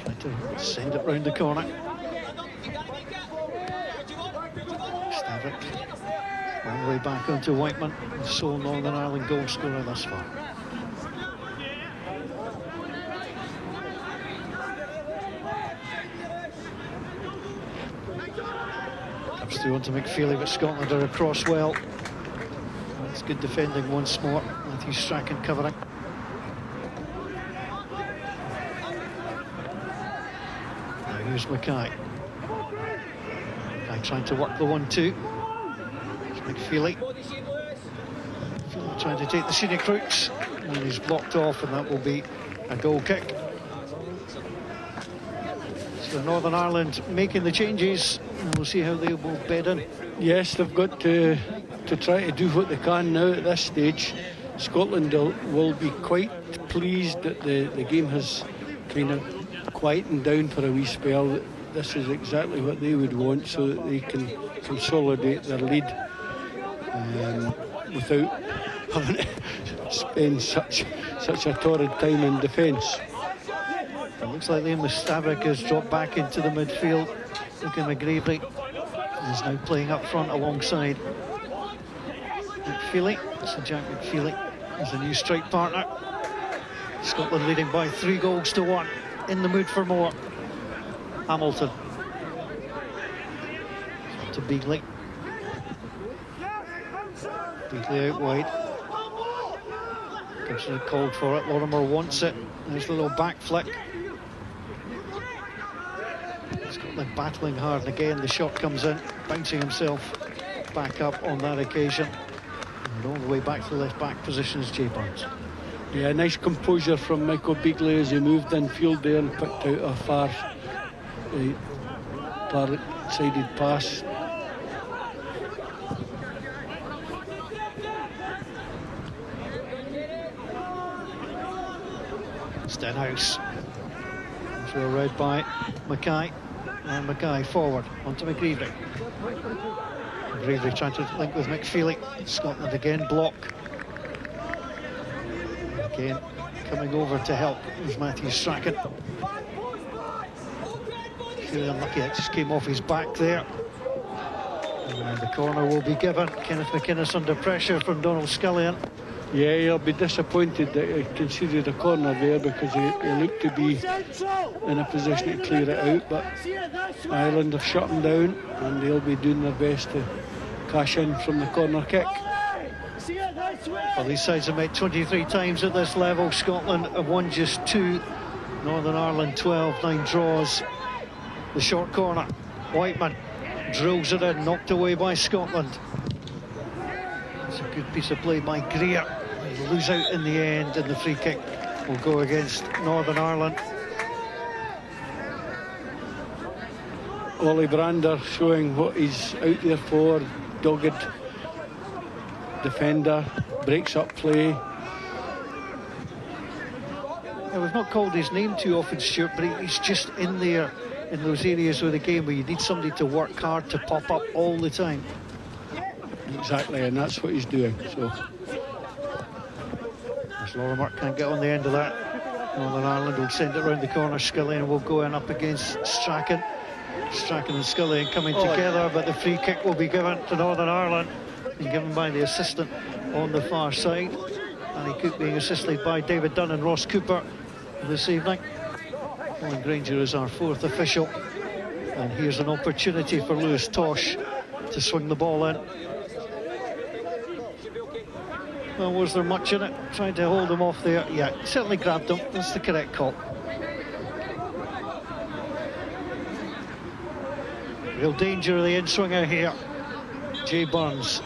trying to send it round the corner. Stavik all the way back onto Whiteman, the sole Northern Ireland goal scorer thus far. Comes through onto McFeely, but Scotland are across well. It's good defending once more. Matthew Strachan covering. Now here's Mackay. Mackay trying to work the 1-2. McFeely. McFeely trying to take the scenic routes, and he's blocked off, and that will be a goal kick. So Northern Ireland making the changes, and we'll see how they will bed in. Yes, they've got to try to do what they can now at this stage. Scotland will be quite pleased that the game has kind of quietened down for a wee spell. This is exactly what they would want, so that they can consolidate their lead without having to spend such a torrid time in defence. It looks like Liam Stavik has dropped back into the midfield. Look at McGreevy. He's now playing up front alongside McFeely. So Jack McFeely is the new strike partner. Scotland leading by 3-1. In the mood for more. Hamilton. To Beagley. Beagley out wide. Gibson had called for it. Lorimer wants it. There's a little back flick. Scotland battling hard, and again the shot comes in, bouncing himself back up on that occasion. And all the way back to the left back position is Jay Burns. Yeah, nice composure from Michael Beagley as he moved infield there and picked out a far-sided pass. Stenhouse. As well read by Mackay. And Mackay forward onto McGreevy. McGreevy trying to link with McFeely. Scotland again block. Again coming over to help is Matthew Strachan. Feeling unlucky, it just came off his back there. And the corner will be given. Kenneth McInnes under pressure from Donald Scullion. Yeah, he'll be disappointed that he conceded a corner there, because he looked to be in a position to clear it out, but Ireland have shut him down, and they'll be doing their best to cash in from the corner kick. Well, these sides have met 23 times at this level. Scotland have won just 2. Northern Ireland 12, 9 draws. The short corner. Whiteman drills it in, knocked away by Scotland. It's a good piece of play by Greer. They lose out in the end, and the free kick will go against Northern Ireland. Ollie Brander showing what he's out there for. Dogged defender, breaks up play. Yeah, we've not called his name too often, Stuart, but he's just in there in those areas of the game where you need somebody to work hard to pop up all the time. Exactly, and that's what he's doing. So there's Lorimer can't get on the end of that. Northern Ireland will send it round the corner. Scullion will go in up against Strachan. Strachan and Scullion coming together, but the free kick will be given to Northern Ireland and given by the assistant on the far side. Annie Cook being assisted by David Dunn and Ross Cooper this evening. Colin Granger is our fourth official, and here's an opportunity for Lewis Tosh to swing the ball in. Well, was there much in it? Trying to hold him off there. Yeah, certainly grabbed him. That's the correct call. Real danger of the in-swinger here. Jay Burns.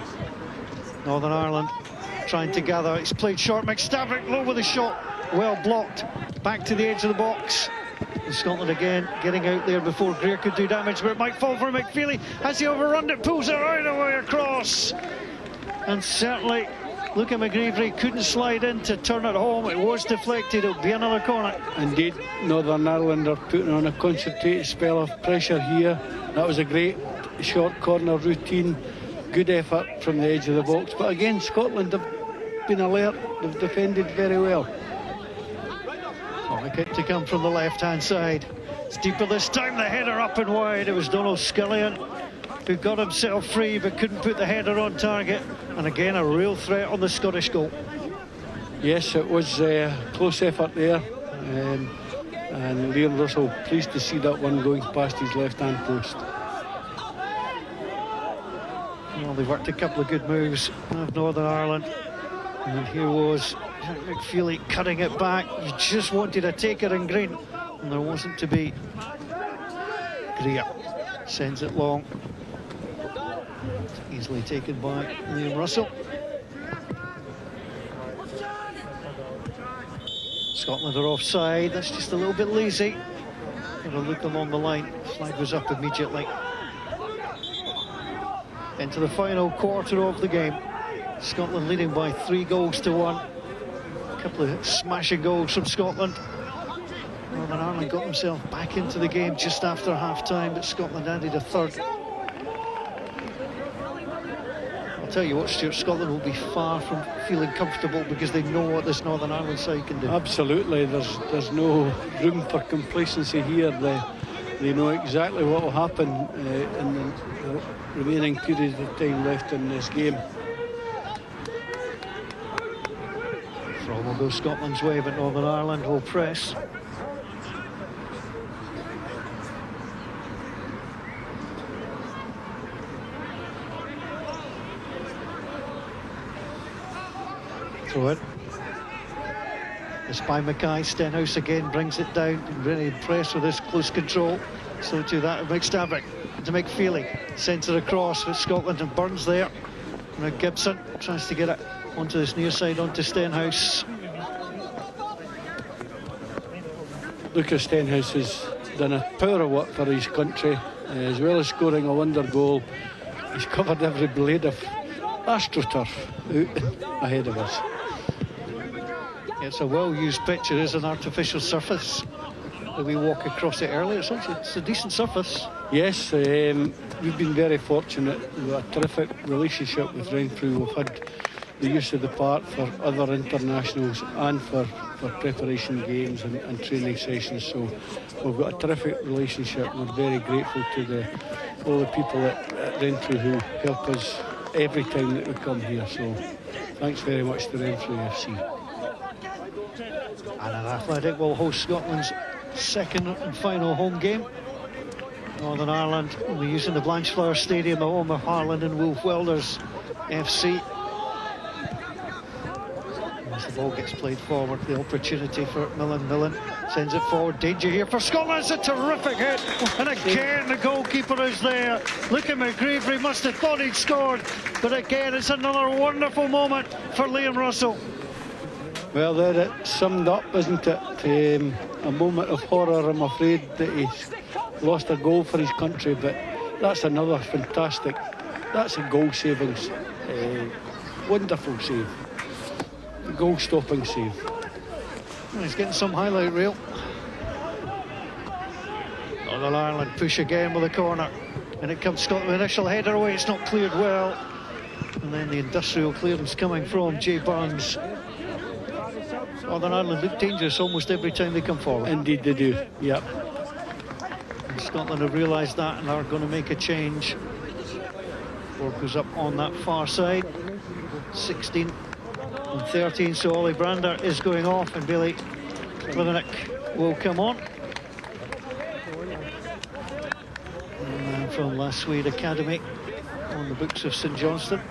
Northern Ireland trying to gather. It's played short. McStavick low with a shot. Well blocked. Back to the edge of the box. And Scotland again getting out there before Greer could do damage, but it might fall for McFeely. Has he overrun it? Pulls it right away across. And certainly Luca McGreevy couldn't slide in to turn it home. It was deflected. It'll be another corner. Indeed, Northern Ireland are putting on a concentrated spell of pressure here. That was a great short corner routine. Good effort from the edge of the box. But again, Scotland have been alert. They've defended very well. A kick to come from the left-hand side. It's deeper this time. The header up and wide. It was Donald Scullion who got himself free but couldn't put the header on target. And again, a real threat on the Scottish goal. Yes, it was a close effort there. And Liam Russell pleased to see that one going past his left-hand post. Well, they worked a couple of good moves of Northern Ireland. And here was McFeely cutting it back. You just wanted a taker in green, and there wasn't to be. Greer sends it long. Easily taken by Liam Russell. Scotland are offside. That's just a little bit lazy. Got a look along the line. Flag was up immediately. Into the final quarter of the game. Scotland leading by 3-1. A couple of smashing goals from Scotland. Northern Ireland got themselves back into the game just after half-time, but Scotland added a third. I'll tell you what, Stuart, Scotland will be far from feeling comfortable because they know what this Northern Ireland side can do. Absolutely, there's no room for complacency here. They know exactly what will happen in the remaining period of time left in this game. Throw will go Scotland's way, but Northern Ireland will press. Throw it. It's by Mackay. Stenhouse again brings it down. Really impressed with his close control. So to that of McStavick. To McFeely. Sends it across with Scotland and Burns there. Now Gibson tries to get it onto this near side, onto Stenhouse. Lucas Stenhouse has done a power of work for his country, as well as scoring a wonder goal. He's covered every blade of AstroTurf out ahead of us. It's a well-used pitch. It is an artificial surface. We walk across it earlier. It's a decent surface. Yes, we've been very fortunate. We've got a terrific relationship with Renfrew. We've had the use of the park for other internationals and for preparation games and training sessions. So we've got a terrific relationship. We're very grateful to all the people at Renfrew who help us every time that we come here. So thanks very much to Renfrew FC. And an Athletic will host Scotland's second and final home game. Northern Ireland will be using the Blanchflower Stadium, the home of Harlan and Wolf Welders FC. As the ball gets played forward, the opportunity for Millen sends it forward. Danger here for Scotland. It's a terrific hit, and again the goalkeeper is there. Look at McGreevy, must have thought he'd scored, but again it's another wonderful moment for Liam Russell. Well, there it summed up, isn't it? A moment of horror, I'm afraid, that he's lost a goal for his country, but that's another fantastic, that's a goal savings, wonderful save, goal stopping save. Well, he's getting some highlight reel. Northern Ireland push again with a corner, and it comes Scotland, the initial header away, it's not cleared well, and then the industrial clearance coming from Jay Burns. Northern Ireland look dangerous almost every time they come forward. Indeed they do, yep. And Scotland have realised that and are going to make a change. Ball goes up on that far side. 16 and 13, so Ollie Brander is going off and Billy Klivenik will come on. And from Lasswade Academy on the books of St Johnstone.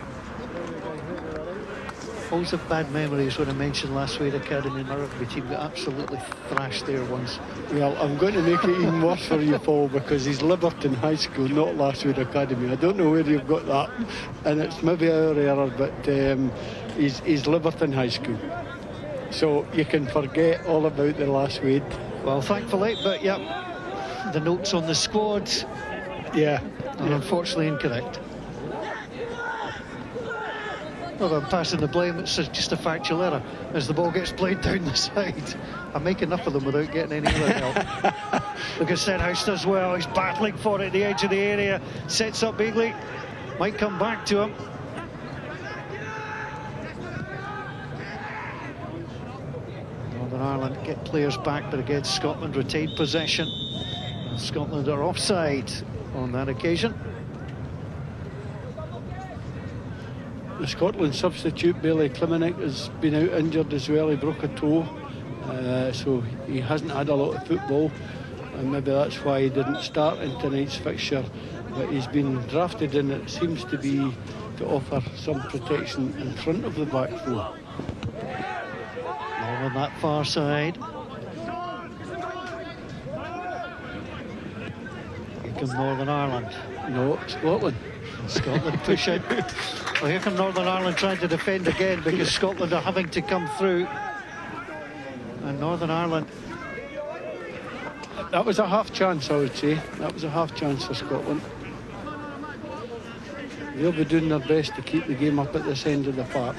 Always have bad memories when I mention Lasswade Academy. My rugby team got absolutely thrashed there once. Well, I'm going to make it even worse for you, Paul, because he's Liberton High School, not Lasswade Academy. I don't know where you've got that, and it's maybe our error, but he's Liberton High School. So you can forget all about the Lasswade. Well, thankfully, but yep, the notes on the squad, Yeah. are unfortunately incorrect. Well, I'm passing the blame, it's just a factual error as the ball gets played down the side. I make enough of them without getting any other help. Look at Senhouse does well, he's battling for it at the edge of the area, sets up Beagley, might come back to him. Northern Ireland get players back, but again Scotland retained possession. And Scotland are offside on that occasion. The Scotland substitute, Billy Klivenik, has been out injured as well. He broke a toe, so he hasn't had a lot of football, and maybe that's why he didn't start in tonight's fixture. But he's been drafted, and it seems to be to offer some protection in front of the back four. On that far side. Here come Northern Ireland. No, Scotland. Scotland push out. Well, here come Northern Ireland trying to defend again because Scotland are having to come through. And Northern Ireland. That was a half chance, I would say. That was a half chance for Scotland. They'll be doing their best to keep the game up at this end of the park.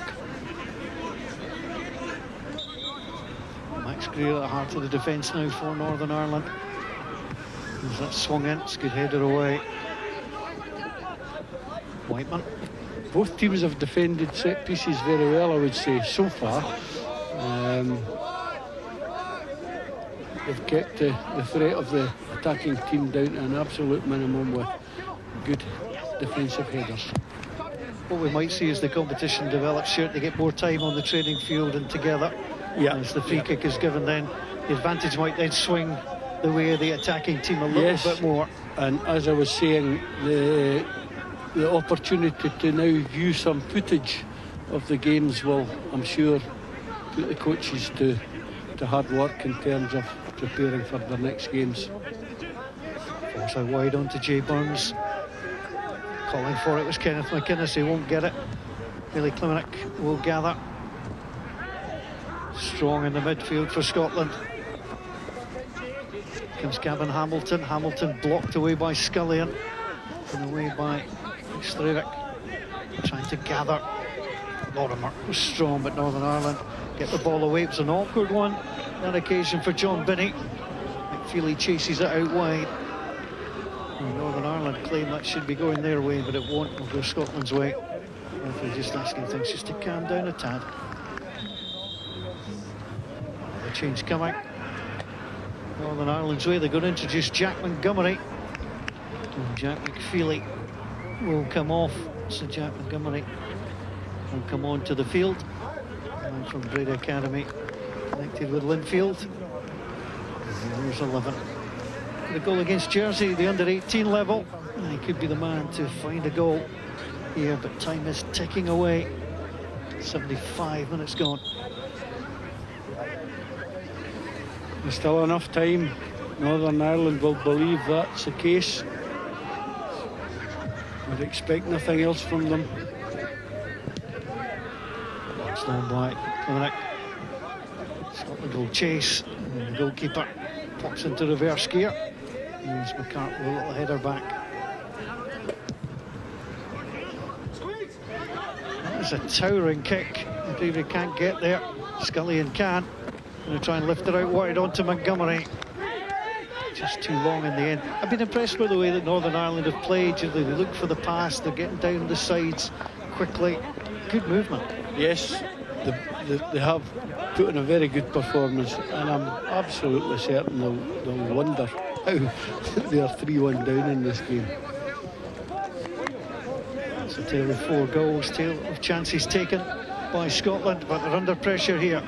Max Greer at the heart of the defence now for Northern Ireland. As that swung in, it's a good header away. Whiteman. Both teams have defended set pieces very well, I would say, so far. They've kept the threat of the attacking team down to an absolute minimum with good defensive headers. What we might see as the competition develops here, they get more time on the training field and together. Yeah. As the free kick is given, then the advantage might then swing the way of the attacking team a little bit more. And as I was saying, the opportunity to now view some footage of the games will, I'm sure, put the coaches to hard work in terms of preparing for their next games. Force out wide onto Jay Burns. Calling for it was Kenneth McInnes, he won't get it. Billy Klivenik will gather. Strong in the midfield for Scotland. Comes Gavin Hamilton. Hamilton blocked away by Scullion. And away by Strevik. Trying to gather. Lorimer was strong, but Northern Ireland get the ball away. It was an awkward one. That occasion for John Binney. McFeely chases it out wide. And Northern Ireland claim that should be going their way, but it won't. It'll go Scotland's way. Referee just asking things just to calm down a tad. A change coming. Northern Ireland's way. They're going to introduce Jack Montgomery. And Jack McFeely will come off. So Jack Montgomery will come on to the field. And from Breda Academy, connected with Linfield. And there's 11. The goal against Jersey, the under-18 level. And he could be the man to find a goal here, but time is ticking away. 75 minutes gone. There's still enough time. Northern Ireland will believe that's the case. Would expect nothing else from them. It's down by Klivenik. Scotland will chase. And the goalkeeper pops into reverse gear. And McCart with a little header back. That is a towering kick. David can't get there. Scullion can. Going to try and lift it out wide onto Montgomery. Just too long in the end. I've been impressed with the way that Northern Ireland have played. They look for the pass. They're getting down the sides quickly. Good movement. Yes, they have put in a very good performance, and I'm absolutely certain they'll wonder how they are 3-1 down in this game. It's a tale of 4 goals, tale of chances taken by Scotland, but they're under pressure here.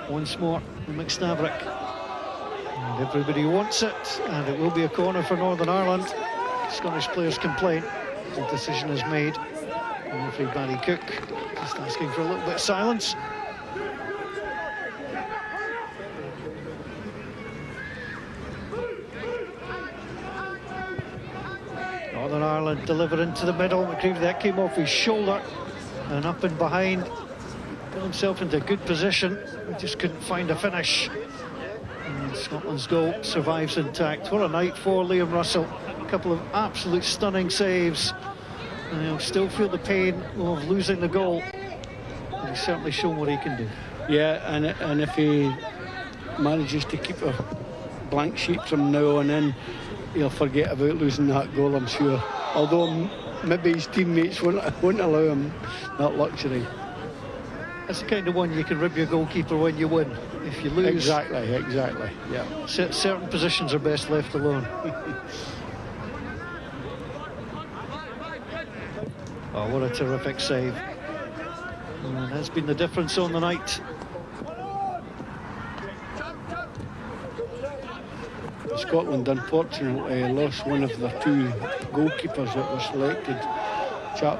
Once more, McSnabrick. And everybody wants it, and it will be a corner for Northern Ireland. Scottish players complain. The decision is made. And referee Barry Cook just asking for a little bit of silence. Northern Ireland delivered into the middle. McCreevy, that came off his shoulder and up and behind. Put himself into a good position. He just couldn't find a finish. And Scotland's goal survives intact. What a night for Liam Russell. A couple of absolute stunning saves. And he'll still feel the pain of losing the goal. But he's certainly shown what he can do. Yeah, and if he manages to keep a blank sheet from now on in, he'll forget about losing that goal, I'm sure. Although maybe his teammates won't allow him that luxury. That's the kind of one you can rib your goalkeeper when you win. If you lose... Exactly, yeah. Certain positions are best left alone. Oh, what a terrific save. And that's been the difference on the night. Scotland unfortunately lost one of their 2 goalkeepers that were selected. Chap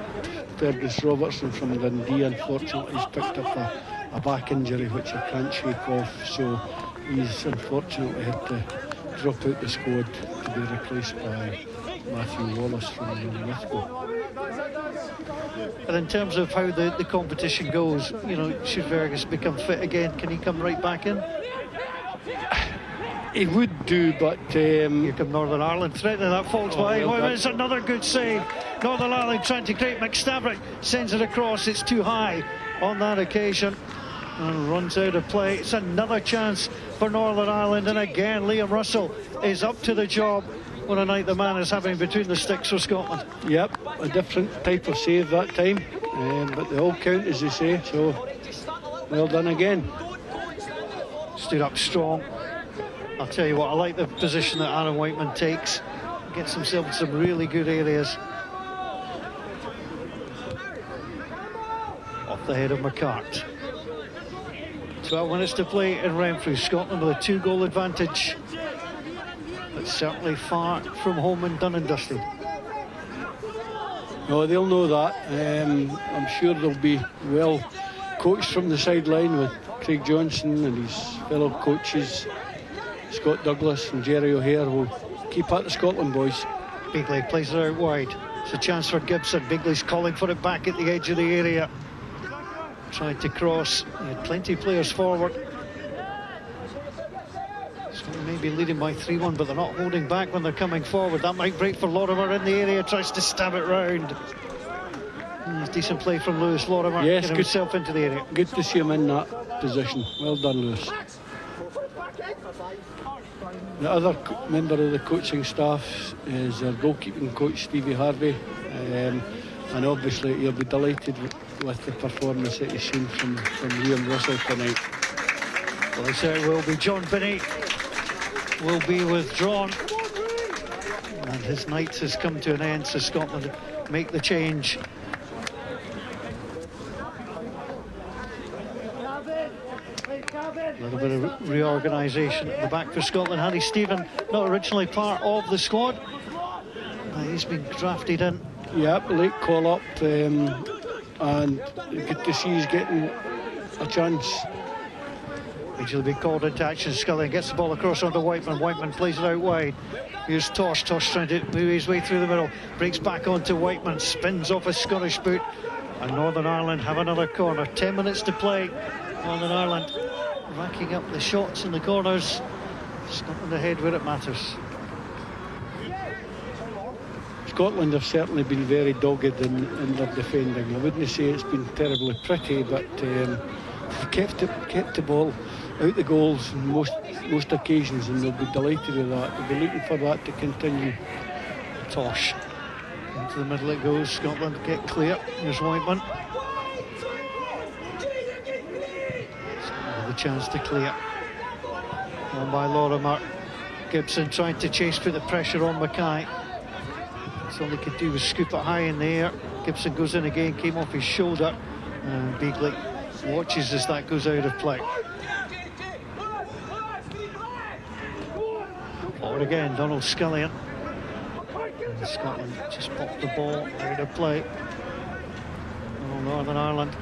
Fergus Robertson from Dundee, unfortunately, he's picked up a back injury which he can't shake off, so he's unfortunately had to drop out the squad to be replaced by Matthew Wallace from Lithgow. And in terms of how the competition goes, you know, should Fergus become fit again, can he come right back in? He would do, but... Here come Northern Ireland threatening that, falls by. Well, it's another good save. Northern Ireland trying to create. McSnabrick sends it across. It's too high on that occasion and runs out of play. It's another chance for Northern Ireland, and again Liam Russell is up to the job. What a night the man is having between the sticks for Scotland. Yep, a different type of save that time, but they all count, as they say, so well done again. Stood up strong. I'll tell you what, I like the position that Aaron Whiteman takes. Gets himself in some really good areas. Off the head of McCart. 12 minutes to play in Renfrew. Scotland with a 2-goal advantage. But certainly far from home and done and dusted. No, they'll know that. I'm sure they'll be well coached from the sideline with Craig Johnson and his fellow coaches. Scott Douglas and Jerry O'Hare will keep at the Scotland boys. Bigley plays it out wide. It's a chance for Gibson. Bigley's calling for it back at the edge of the area. Tried to cross. He had plenty of players forward. Scotland may be leading by 3-1, but they're not holding back when they're coming forward. That might break for Lorimer in the area. Tries to stab it round. Decent play from Lewis Lorimer. Yes, getting himself into the area. Good to see him in that position. Well done, Lewis. The other member of the coaching staff is our goalkeeping coach, Stevie Harvey, and obviously he'll be delighted with the performance that he's seen from Liam Russell tonight. Well, I say it will be. John Binney will be withdrawn, and his night has come to an end, so Scotland make the change. A little bit of reorganisation at the back for Scotland. Harry Stephen, not originally part of the squad. He's been drafted in. Yep, late call-up, and good to see he's getting a chance. He'll be called into action. Scully gets the ball across onto Whiteman. Whiteman plays it out wide. Here's Tosh. Tosh trying to move his way through the middle. Breaks back onto Whiteman. Spins off a Scottish boot. And Northern Ireland have another corner. 10 minutes to play. Northern Ireland racking up the shots in the corners. Scotland ahead where it matters. Scotland have certainly been very dogged in their defending. I wouldn't say it's been terribly pretty, but they've kept the ball out the goals on most occasions, and they'll be delighted with that. They'll be looking for that to continue. Tosh into the middle it goes. Scotland get clear. Here's Whiteman. chance to clear. On by Lorimer. Gibson trying to chase, put the pressure on Mackay. That's all he could do was scoop it high in the air. Gibson goes in again, came off his shoulder. And Beagley watches as that goes out of play. Forward again, Donald Scullion. And Scotland just popped the ball out of play. Oh, Northern Ireland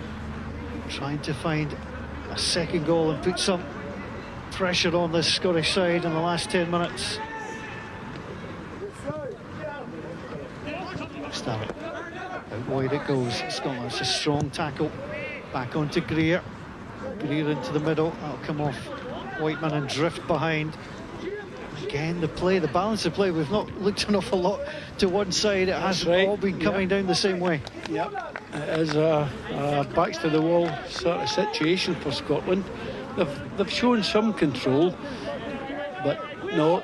trying to find a second goal and put some pressure on this Scottish side in the last 10 minutes. Starry. Out wide it goes. Scotland, it's a strong tackle. Back onto Greer. Greer into the middle. That'll come off Whiteman and drift behind. Again, the play, the balance of play, we've not looked an awful lot to one side. It hasn't all been coming down the same way. Yep, it is a backs to the wall sort of situation for Scotland. They've shown some control, but no,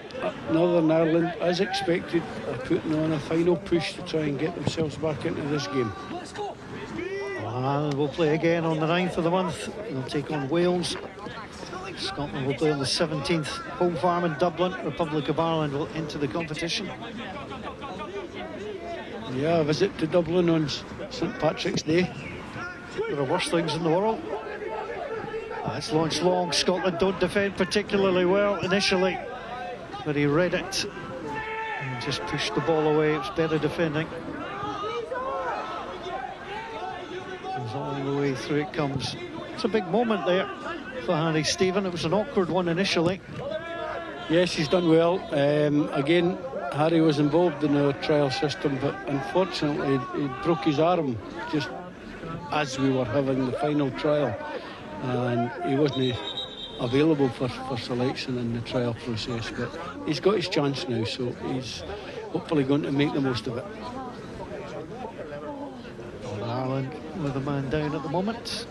Northern Ireland, as expected, are putting on a final push to try and get themselves back into this game. Northern Ireland will play again on the 9th of the month. They'll take on Wales. Scotland will play on the 17th. Home farm in Dublin. Republic of Ireland will enter the competition. Yeah, a visit to Dublin on St Patrick's Day. There are worse things in the world. It's launched long. Scotland don't defend particularly well initially, but he read it and just pushed the ball away. It's better defending. It's all the way through it comes. It's a big moment there for Harry Stephen. It was an awkward one initially. Yes, he's done well. Again, Harry was involved in the trial system, but unfortunately he broke his arm just as we were having the final trial, and he wasn't available for selection in the trial process. But he's got his chance now, so he's hopefully going to make the most of it. Northern Ireland with a man down at the moment.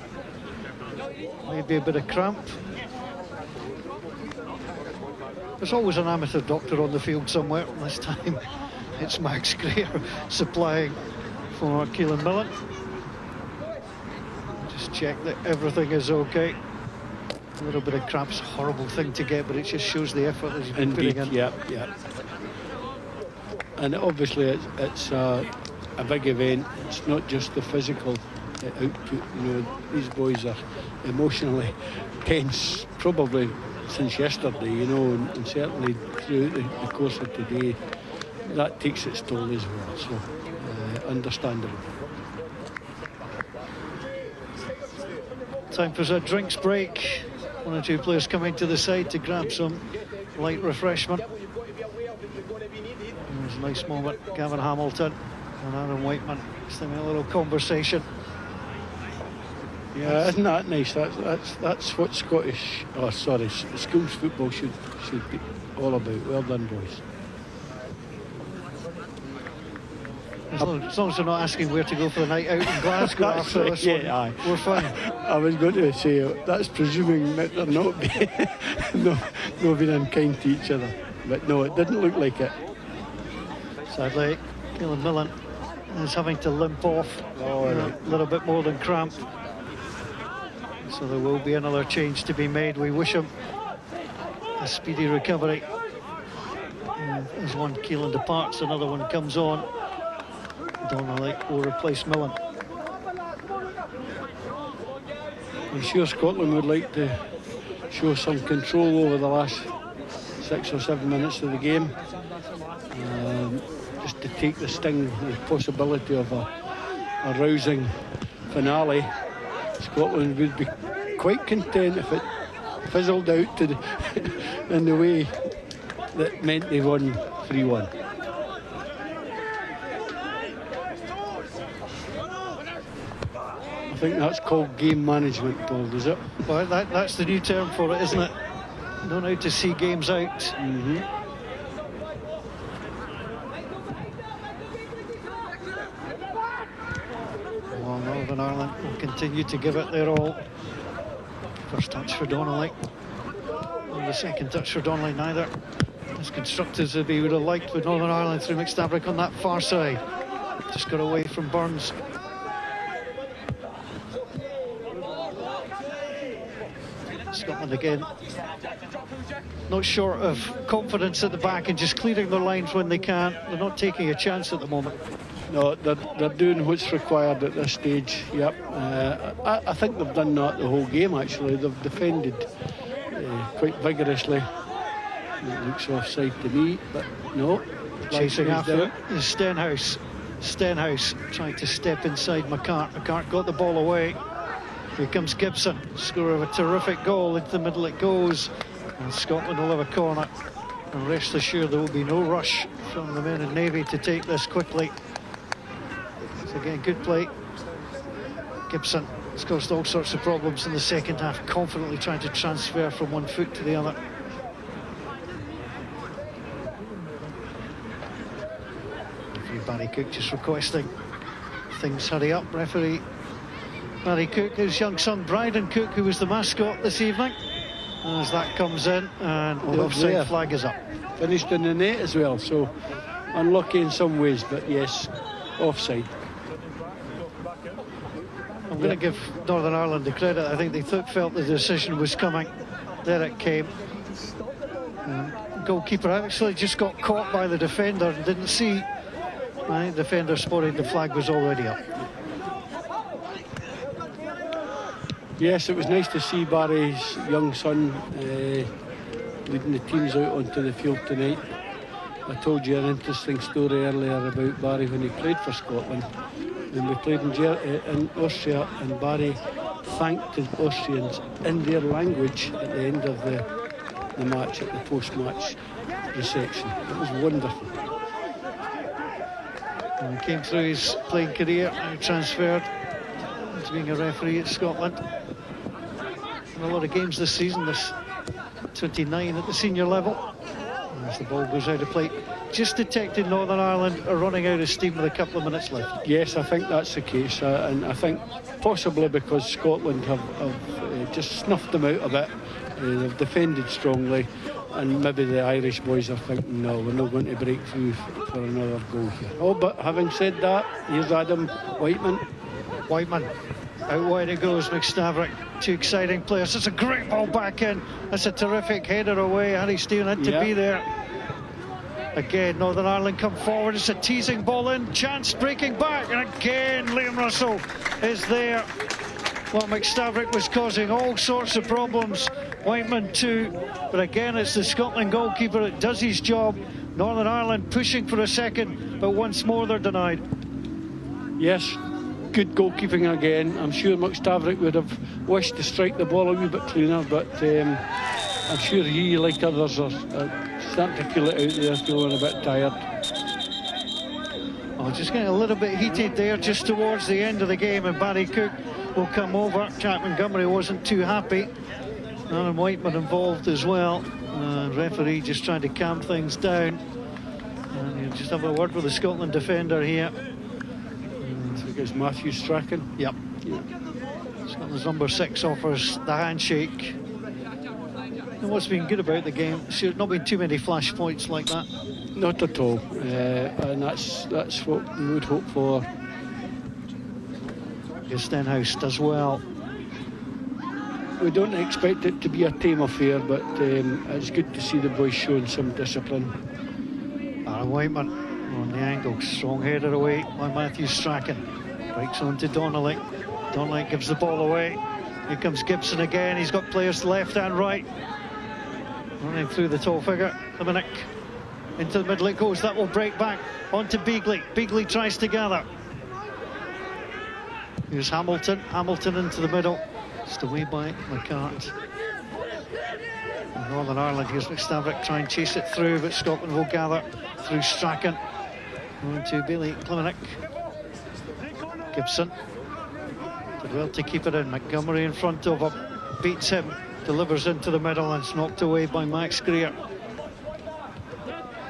Maybe a bit of cramp. There's always an amateur doctor on the field somewhere. This time it's Max Greer supplying for Keelan Millen. Just check that everything is okay. A little bit of cramp's a horrible thing to get, but it just shows the effort that he's been putting in. Yeah. And obviously it's a big event. It's not just the physical output. You know, these boys are emotionally tense, probably since yesterday, you know, and certainly throughout the course of today. That takes its toll as well, so understandable. Time for a drinks break. One or two players coming to the side to grab some light refreshment. There's a nice moment. Gavin Hamilton and Aaron Whiteman just having a little conversation. Yeah, isn't that nice? That's what Scottish, schools football should be all about. Well done, boys. As long as they're not asking where to go for the night out in Glasgow after this one, aye. we're fine. I was going to say, that's presuming that they're not being unkind to each other. But no, it didn't look like it. Sadly, Keelan Millen is having to limp off a little bit more than cramp. So there will be another change to be made. We wish him a speedy recovery. As one Keelan departs, another one comes on. Donnelly will replace Millen. I'm sure Scotland would like to show some control over the last 6 or 7 minutes of the game. Just to take the sting, the possibility of a rousing finale. Scotland would be quite content if it fizzled out in the way that meant they won 3-1. I think that's called game management, Paul, is it? Well, that's the new term for it, isn't it? Know how to see games out. Mm-hmm. Well, Northern Ireland will continue to give it their all. First touch for Donnelly. And the second touch for Donnelly, neither as constructive as we would have liked with Northern Ireland through McStabrick on that far side. Just got away from Burns. Scotland Ireland again, not short of confidence at the back and just clearing their lines when they can. They're not taking a chance at the moment. No, they're doing what's required at this stage. Yep. I think they've done that the whole game, actually. They've defended quite vigorously. It looks offside to me, but no. Chasing after it is Stenhouse. Stenhouse trying to step inside McCart. McCart got the ball away. Here comes Gibson. Scorer of a terrific goal. Into the middle it goes. And Scotland will have a corner. And rest assured there will be no rush from the men in Navy to take this quickly. So again, good play. Gibson has caused all sorts of problems in the second half, confidently trying to transfer from one foot to the other. Barry Cook just requesting things hurry up. Referee Barry Cook, his young son Bryden Cook, who was the mascot this evening, as that comes in, and the offside flag is up. Finished in the net as well, so unlucky in some ways, but yes, offside. I'm going to give Northern Ireland the credit. I think they felt the decision was coming. There it came. Goalkeeper actually just got caught by the defender and didn't see. I think the defender spotted the flag was already up. Yes, it was nice to see Barry's young son leading the teams out onto the field tonight. I told you an interesting story earlier about Barry when he played for Scotland. When we played in Austria, and Barry thanked the Austrians in their language at the end of the match, at the post-match reception. It was wonderful. And he came through his playing career and transferred to being a referee at Scotland. And a lot of games this season, this 29 at the senior level. As the ball goes out of play, just detected Northern Ireland are running out of steam with a couple of minutes left. Yes, I think that's the case, and I think possibly because Scotland have just snuffed them out a bit. They've defended strongly, and maybe the Irish boys are thinking, no, we're not going to break through for another goal here. Oh, but having said that, here's Adam Whiteman. Whiteman, out wide it goes. McStavrich, two exciting players. It's a great ball back in. That's a terrific header away. Harry Steele had to be there. Again, Northern Ireland come forward. It's a teasing ball in. Chance breaking back, and again Liam Russell is there. Well, McStavrich was causing all sorts of problems. Whiteman too, but again it's the Scotland goalkeeper that does his job. Northern Ireland pushing for a second, but once more they're denied. Yes, good goalkeeping again. I'm sure McStavrich would have wished to strike the ball a wee bit cleaner, but I'm sure he, like others, are starting to feel it out there, feeling a bit tired. Oh, just getting a little bit heated there just towards the end of the game, and Barry Cook will come over. Jack Montgomery wasn't too happy. Alan Whiteman involved as well. Referee just trying to calm things down. And you just have a word with the Scotland defender here. I think it's Matthew Strachan. Yep. Scotland's number 6 offers the handshake. And what's been good about the game, there's not been too many flash points like that. Not at all. And that's what we would hope for. Stenhouse does well. We don't expect it to be a tame affair, but it's good to see the boys showing some discipline. Aaron Whiteman on the angle, strong header away by Matthew Strachan. Breaks on to Donnelly. Donnelly gives the ball away. Here comes Gibson again. He's got players left and right. Running through the tall figure, Dominic. Into the middle it goes. That will break back onto Beagley. Beagley tries to gather. Here's Hamilton. Hamilton into the middle. Just away by McCart. Northern Ireland, here's McStavrich, try and chase it through, but Scotland will gather through Strachan. On to Billy Kliminick. Gibson did well to keep it in. Montgomery in front of him, beats him, delivers into the middle, and it's knocked away by Max Greer.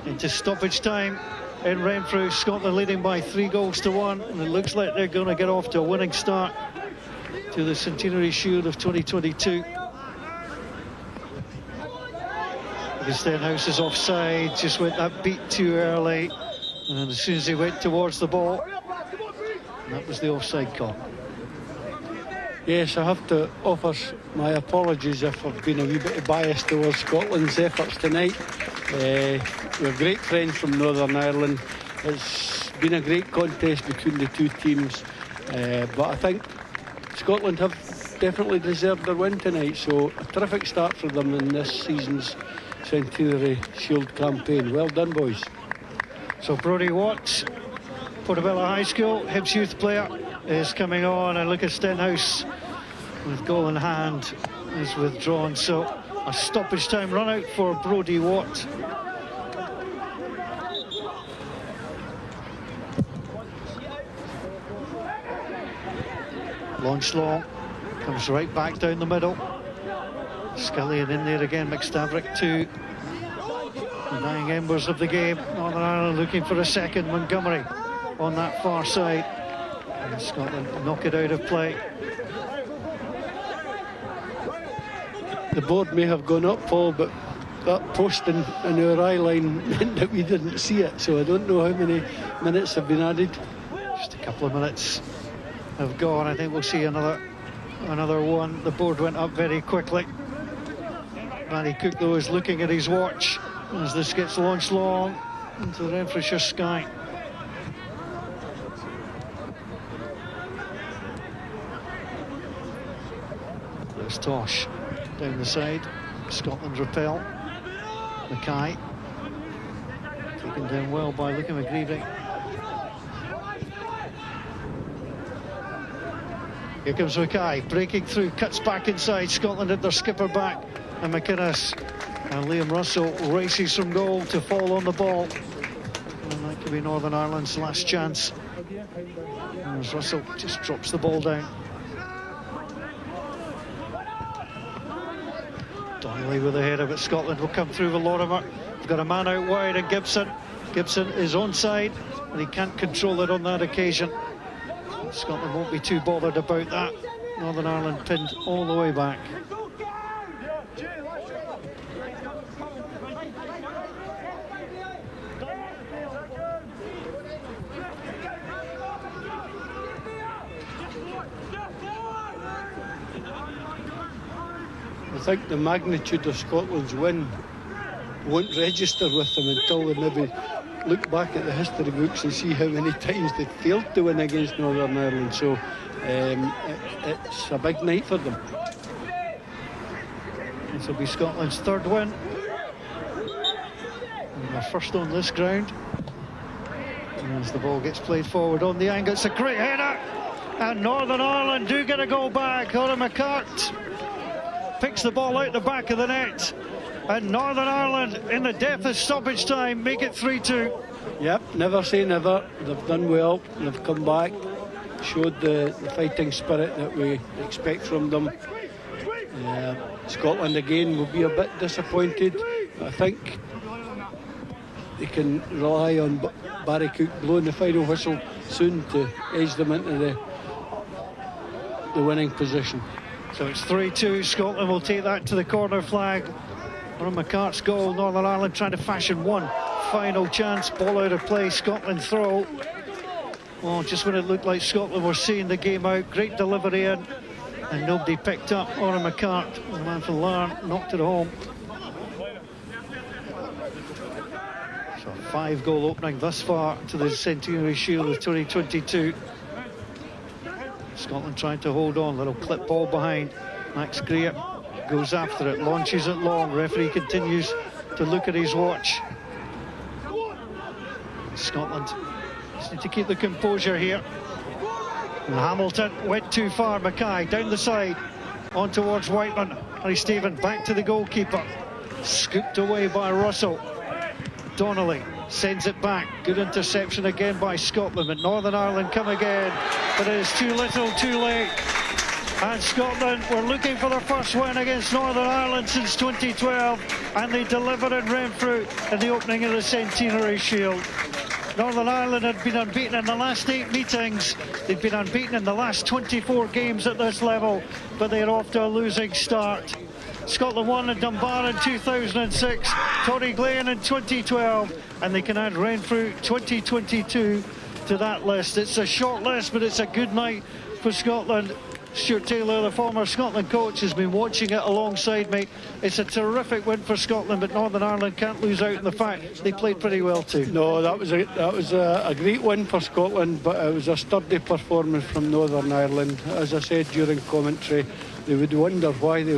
Into stoppage time in Renfrew. Scotland leading by 3-1, and it looks like they're going to get off to a winning start to the Centenary Shield of 2022. Stenhouse is offside, just went that beat too early, and as soon as he went towards the ball, that was the offside call. Yes, I have to offer my apologies if I've been a wee bit biased towards Scotland's efforts tonight. We're great friends from Northern Ireland. It's been a great contest between the two teams, but I think Scotland have definitely deserved their win tonight, so a terrific start for them in this season's Centenary Shield campaign. Well done, boys. So Brodie Watts, Portobello High School, Hibs youth player, is coming on, and Lucas Stenhouse with goal in hand is withdrawn. So a stoppage time run out for Brodie Watt. Launch long, comes right back down the middle. Scullion in there again, McStabrick too. The dying embers of the game. Northern Ireland looking for a second. Montgomery on that far side. And Scotland knock it out of play. The board may have gone up, Paul, but that post in our eye line meant that we didn't see it, so I don't know how many minutes have been added. Just a couple of minutes have gone. I think we'll see another one. The board went up very quickly. Matty Cook, though, is looking at his watch as this gets launched long into the Renfrewshire sky. There's Tosh down the side. Scotland repel. Mackay taken down well by Luca McGreevy. Here comes Mackay, breaking through, cuts back inside. Scotland at their skipper back, and McInnes and Liam Russell races from goal to fall on the ball. And that could be Northern Ireland's last chance. And as Russell just drops the ball down. Donnelly with a header, but Scotland will come through with Lorimer. We've got a man out wide, and Gibson. Gibson is onside, and he can't control it on that occasion. Scotland won't be too bothered about that. Northern Ireland pinned all the way back. I think the magnitude of Scotland's win won't register with them until they maybe look back at the history books and see how many times they failed to win against Northern Ireland. So it's a big night for them. This will be Scotland's third win. And their first on this ground. And as the ball gets played forward on the angle, it's a great header. And Northern Ireland do get a goal back. Oren McCart picks the ball out the back of the net. And Northern Ireland, in the death of stoppage time, make it 3-2. Yep, never say never. They've done well. They've come back, showed the fighting spirit that we expect from them. Scotland again will be a bit disappointed. I think they can rely on Barry Cook blowing the final whistle soon to edge them into the winning position. So it's 3-2. Scotland will take that to the corner flag. Oren McCart's goal. Northern Ireland trying to fashion one final chance. Ball out of play. Scotland throw. Oh, just when it looked like Scotland were seeing the game out. Great delivery in, and nobody picked up. Oren McCart, the man from Larne, knocked it home. So a 5-goal opening thus far to the Centenary Shield of 2022. Scotland trying to hold on. Little clip ball behind. Max Greer goes after it, launches it long. Referee continues to look at his watch. Scotland just need to keep the composure here. And Hamilton went too far. Mackay down the side on towards Whiteman. Harry Stephen back to the goalkeeper, scooped away by Russell. Donnelly sends it back. Good interception again by Scotland, but Northern Ireland come again, but it is too little too late. And Scotland were looking for their first win against Northern Ireland since 2012, and they delivered in Renfrew in the opening of the Centenary Shield. Northern Ireland had been unbeaten in the last 8 meetings. They'd been unbeaten in the last 24 games at this level, but they're off to a losing start. Scotland won in Dunbar in 2006, Torryglen in 2012, and they can add Renfrew 2022 to that list. It's a short list, but it's a good night for Scotland. Stuart Taylor, the former Scotland coach, has been watching it alongside me. It's a terrific win for Scotland, but Northern Ireland can't lose out on the fact they played pretty well too. No, that was a great win for Scotland, but it was a sturdy performance from Northern Ireland. As I said during commentary, they would wonder why they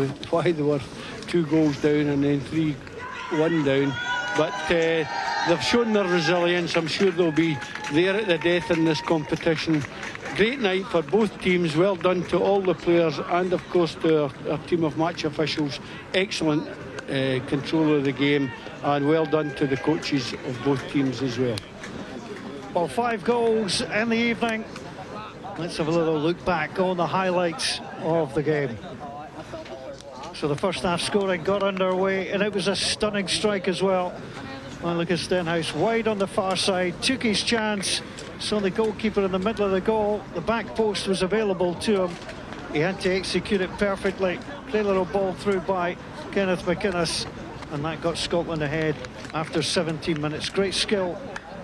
were 2 goals down and then 3-1 down. But they've shown their resilience. I'm sure they'll be there at the death in this competition. Great night for both teams. Well done to all the players and of course to our team of match officials. Excellent control of the game, and well done to the coaches of both teams as well. Well, 5 goals in the evening. Let's have a little look back on the highlights of the game. So the first half scoring got underway, and it was a stunning strike as well. Well, look at Stenhouse wide on the far side, took his chance, saw the goalkeeper in the middle of the goal. The back post was available to him. He had to execute it perfectly. Great little ball through by Kenneth McInnes, and that got Scotland ahead after 17 minutes. Great skill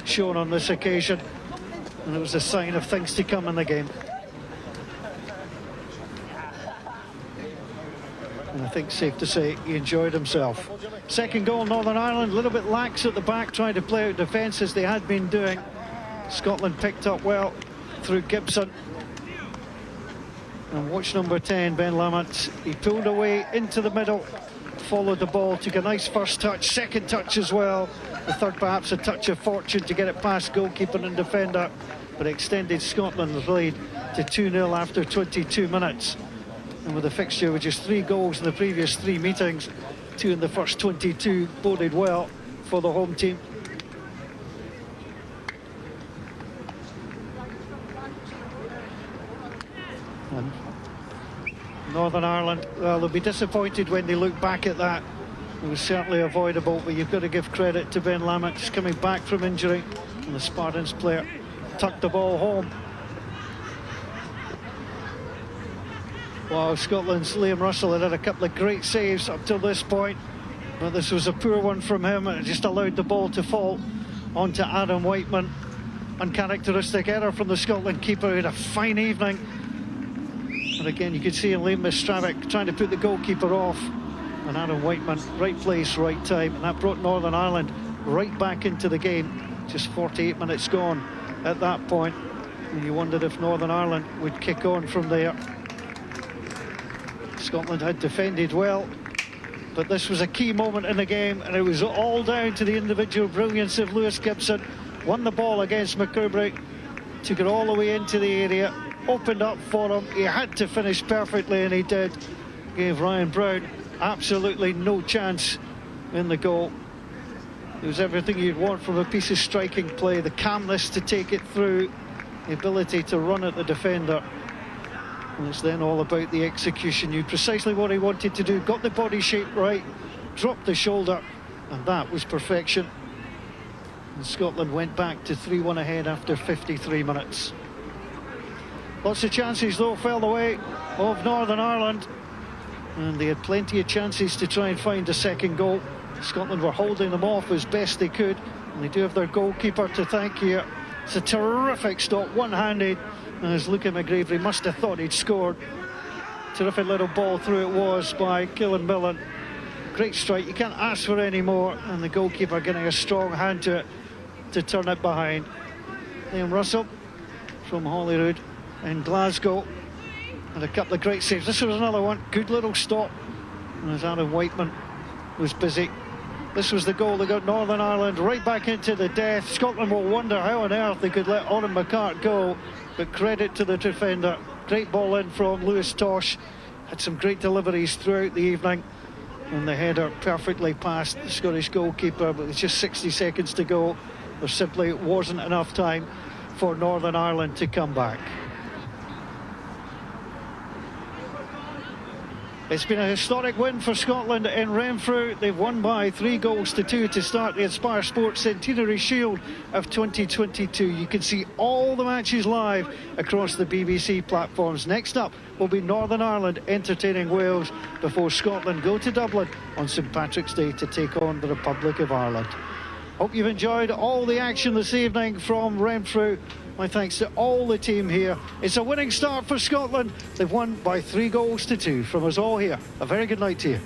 shown on this occasion, and it was a sign of things to come in the game. And I think safe to say he enjoyed himself. Second goal, Northern Ireland, a little bit lax at the back, trying to play out defence as they had been doing. Scotland picked up well through Gibson. And watch number 10, Ben Lamont. He pulled away into the middle, followed the ball, took a nice first touch, second touch as well. The third perhaps a touch of fortune to get it past goalkeeper and defender, but extended Scotland's lead to 2-0 after 22 minutes. And with the fixture with just 3 goals in the previous 3 meetings, 2 in the first 22, boded well for the home team. And Northern Ireland, well, they'll be disappointed when they look back at that. It was certainly avoidable, but you've got to give credit to Ben Lamont, just coming back from injury, and the Spartans player tucked the ball home. Wow, Scotland's Liam Russell had a couple of great saves up till this point, but this was a poor one from him, and it just allowed the ball to fall onto Adam Whiteman. Uncharacteristic error from the Scotland keeper, who had a fine evening. And again, you could see Liam Mistravik trying to put the goalkeeper off, and Adam Whiteman, right place, right time, and that brought Northern Ireland right back into the game. Just 48 minutes gone at that point, and you wondered if Northern Ireland would kick on from there. Scotland had defended well, but this was a key moment in the game, and it was all down to the individual brilliance of Lewis Gibson. Won the ball against Montgomery, took it all the way into the area, opened up for him. He had to finish perfectly, and he did. Gave Ryan Brown absolutely no chance in the goal. It was everything you'd want from a piece of striking play: the calmness to take it through, the ability to run at the defender. And it's then all about the execution. Knew precisely what he wanted to do, got the body shape right, dropped the shoulder, and that was perfection. And Scotland went back to 3-1 ahead after 53 minutes. Lots of chances though fell the way of Northern Ireland, and they had plenty of chances to try and find a second goal. Scotland were holding them off as best they could, and they do have their goalkeeper to thank here. It's a terrific stop, one-handed, and as Luca McGravery must have thought he'd scored. Terrific little ball through it was by Killen Millen. Great strike, you can't ask for any more, and the goalkeeper getting a strong hand to it to turn it behind. Liam Russell from Holyrood in Glasgow, and a couple of great saves. This was another one, good little stop, and as Adam Whiteman was busy. This was the goal that got Northern Ireland right back into the death. Scotland will wonder how on earth they could let Oran McCart go, but credit to the defender. Great ball in from Lewis Tosh. Had some great deliveries throughout the evening, and the header perfectly past the Scottish goalkeeper, but with just 60 seconds to go, there simply wasn't enough time for Northern Ireland to come back. It's been a historic win for Scotland in Renfrew. They've won by 3-2 to start the inspiresport Centenary Shield of 2022. You can see all the matches live across the BBC platforms. Next up will be Northern Ireland entertaining Wales before Scotland go to Dublin on St Patrick's Day to take on the Republic of Ireland. Hope you've enjoyed all the action this evening from Renfrew. My thanks to all the team here. It's a winning start for Scotland. They've won by 3 goals to 2 from us all here. A very good night to you.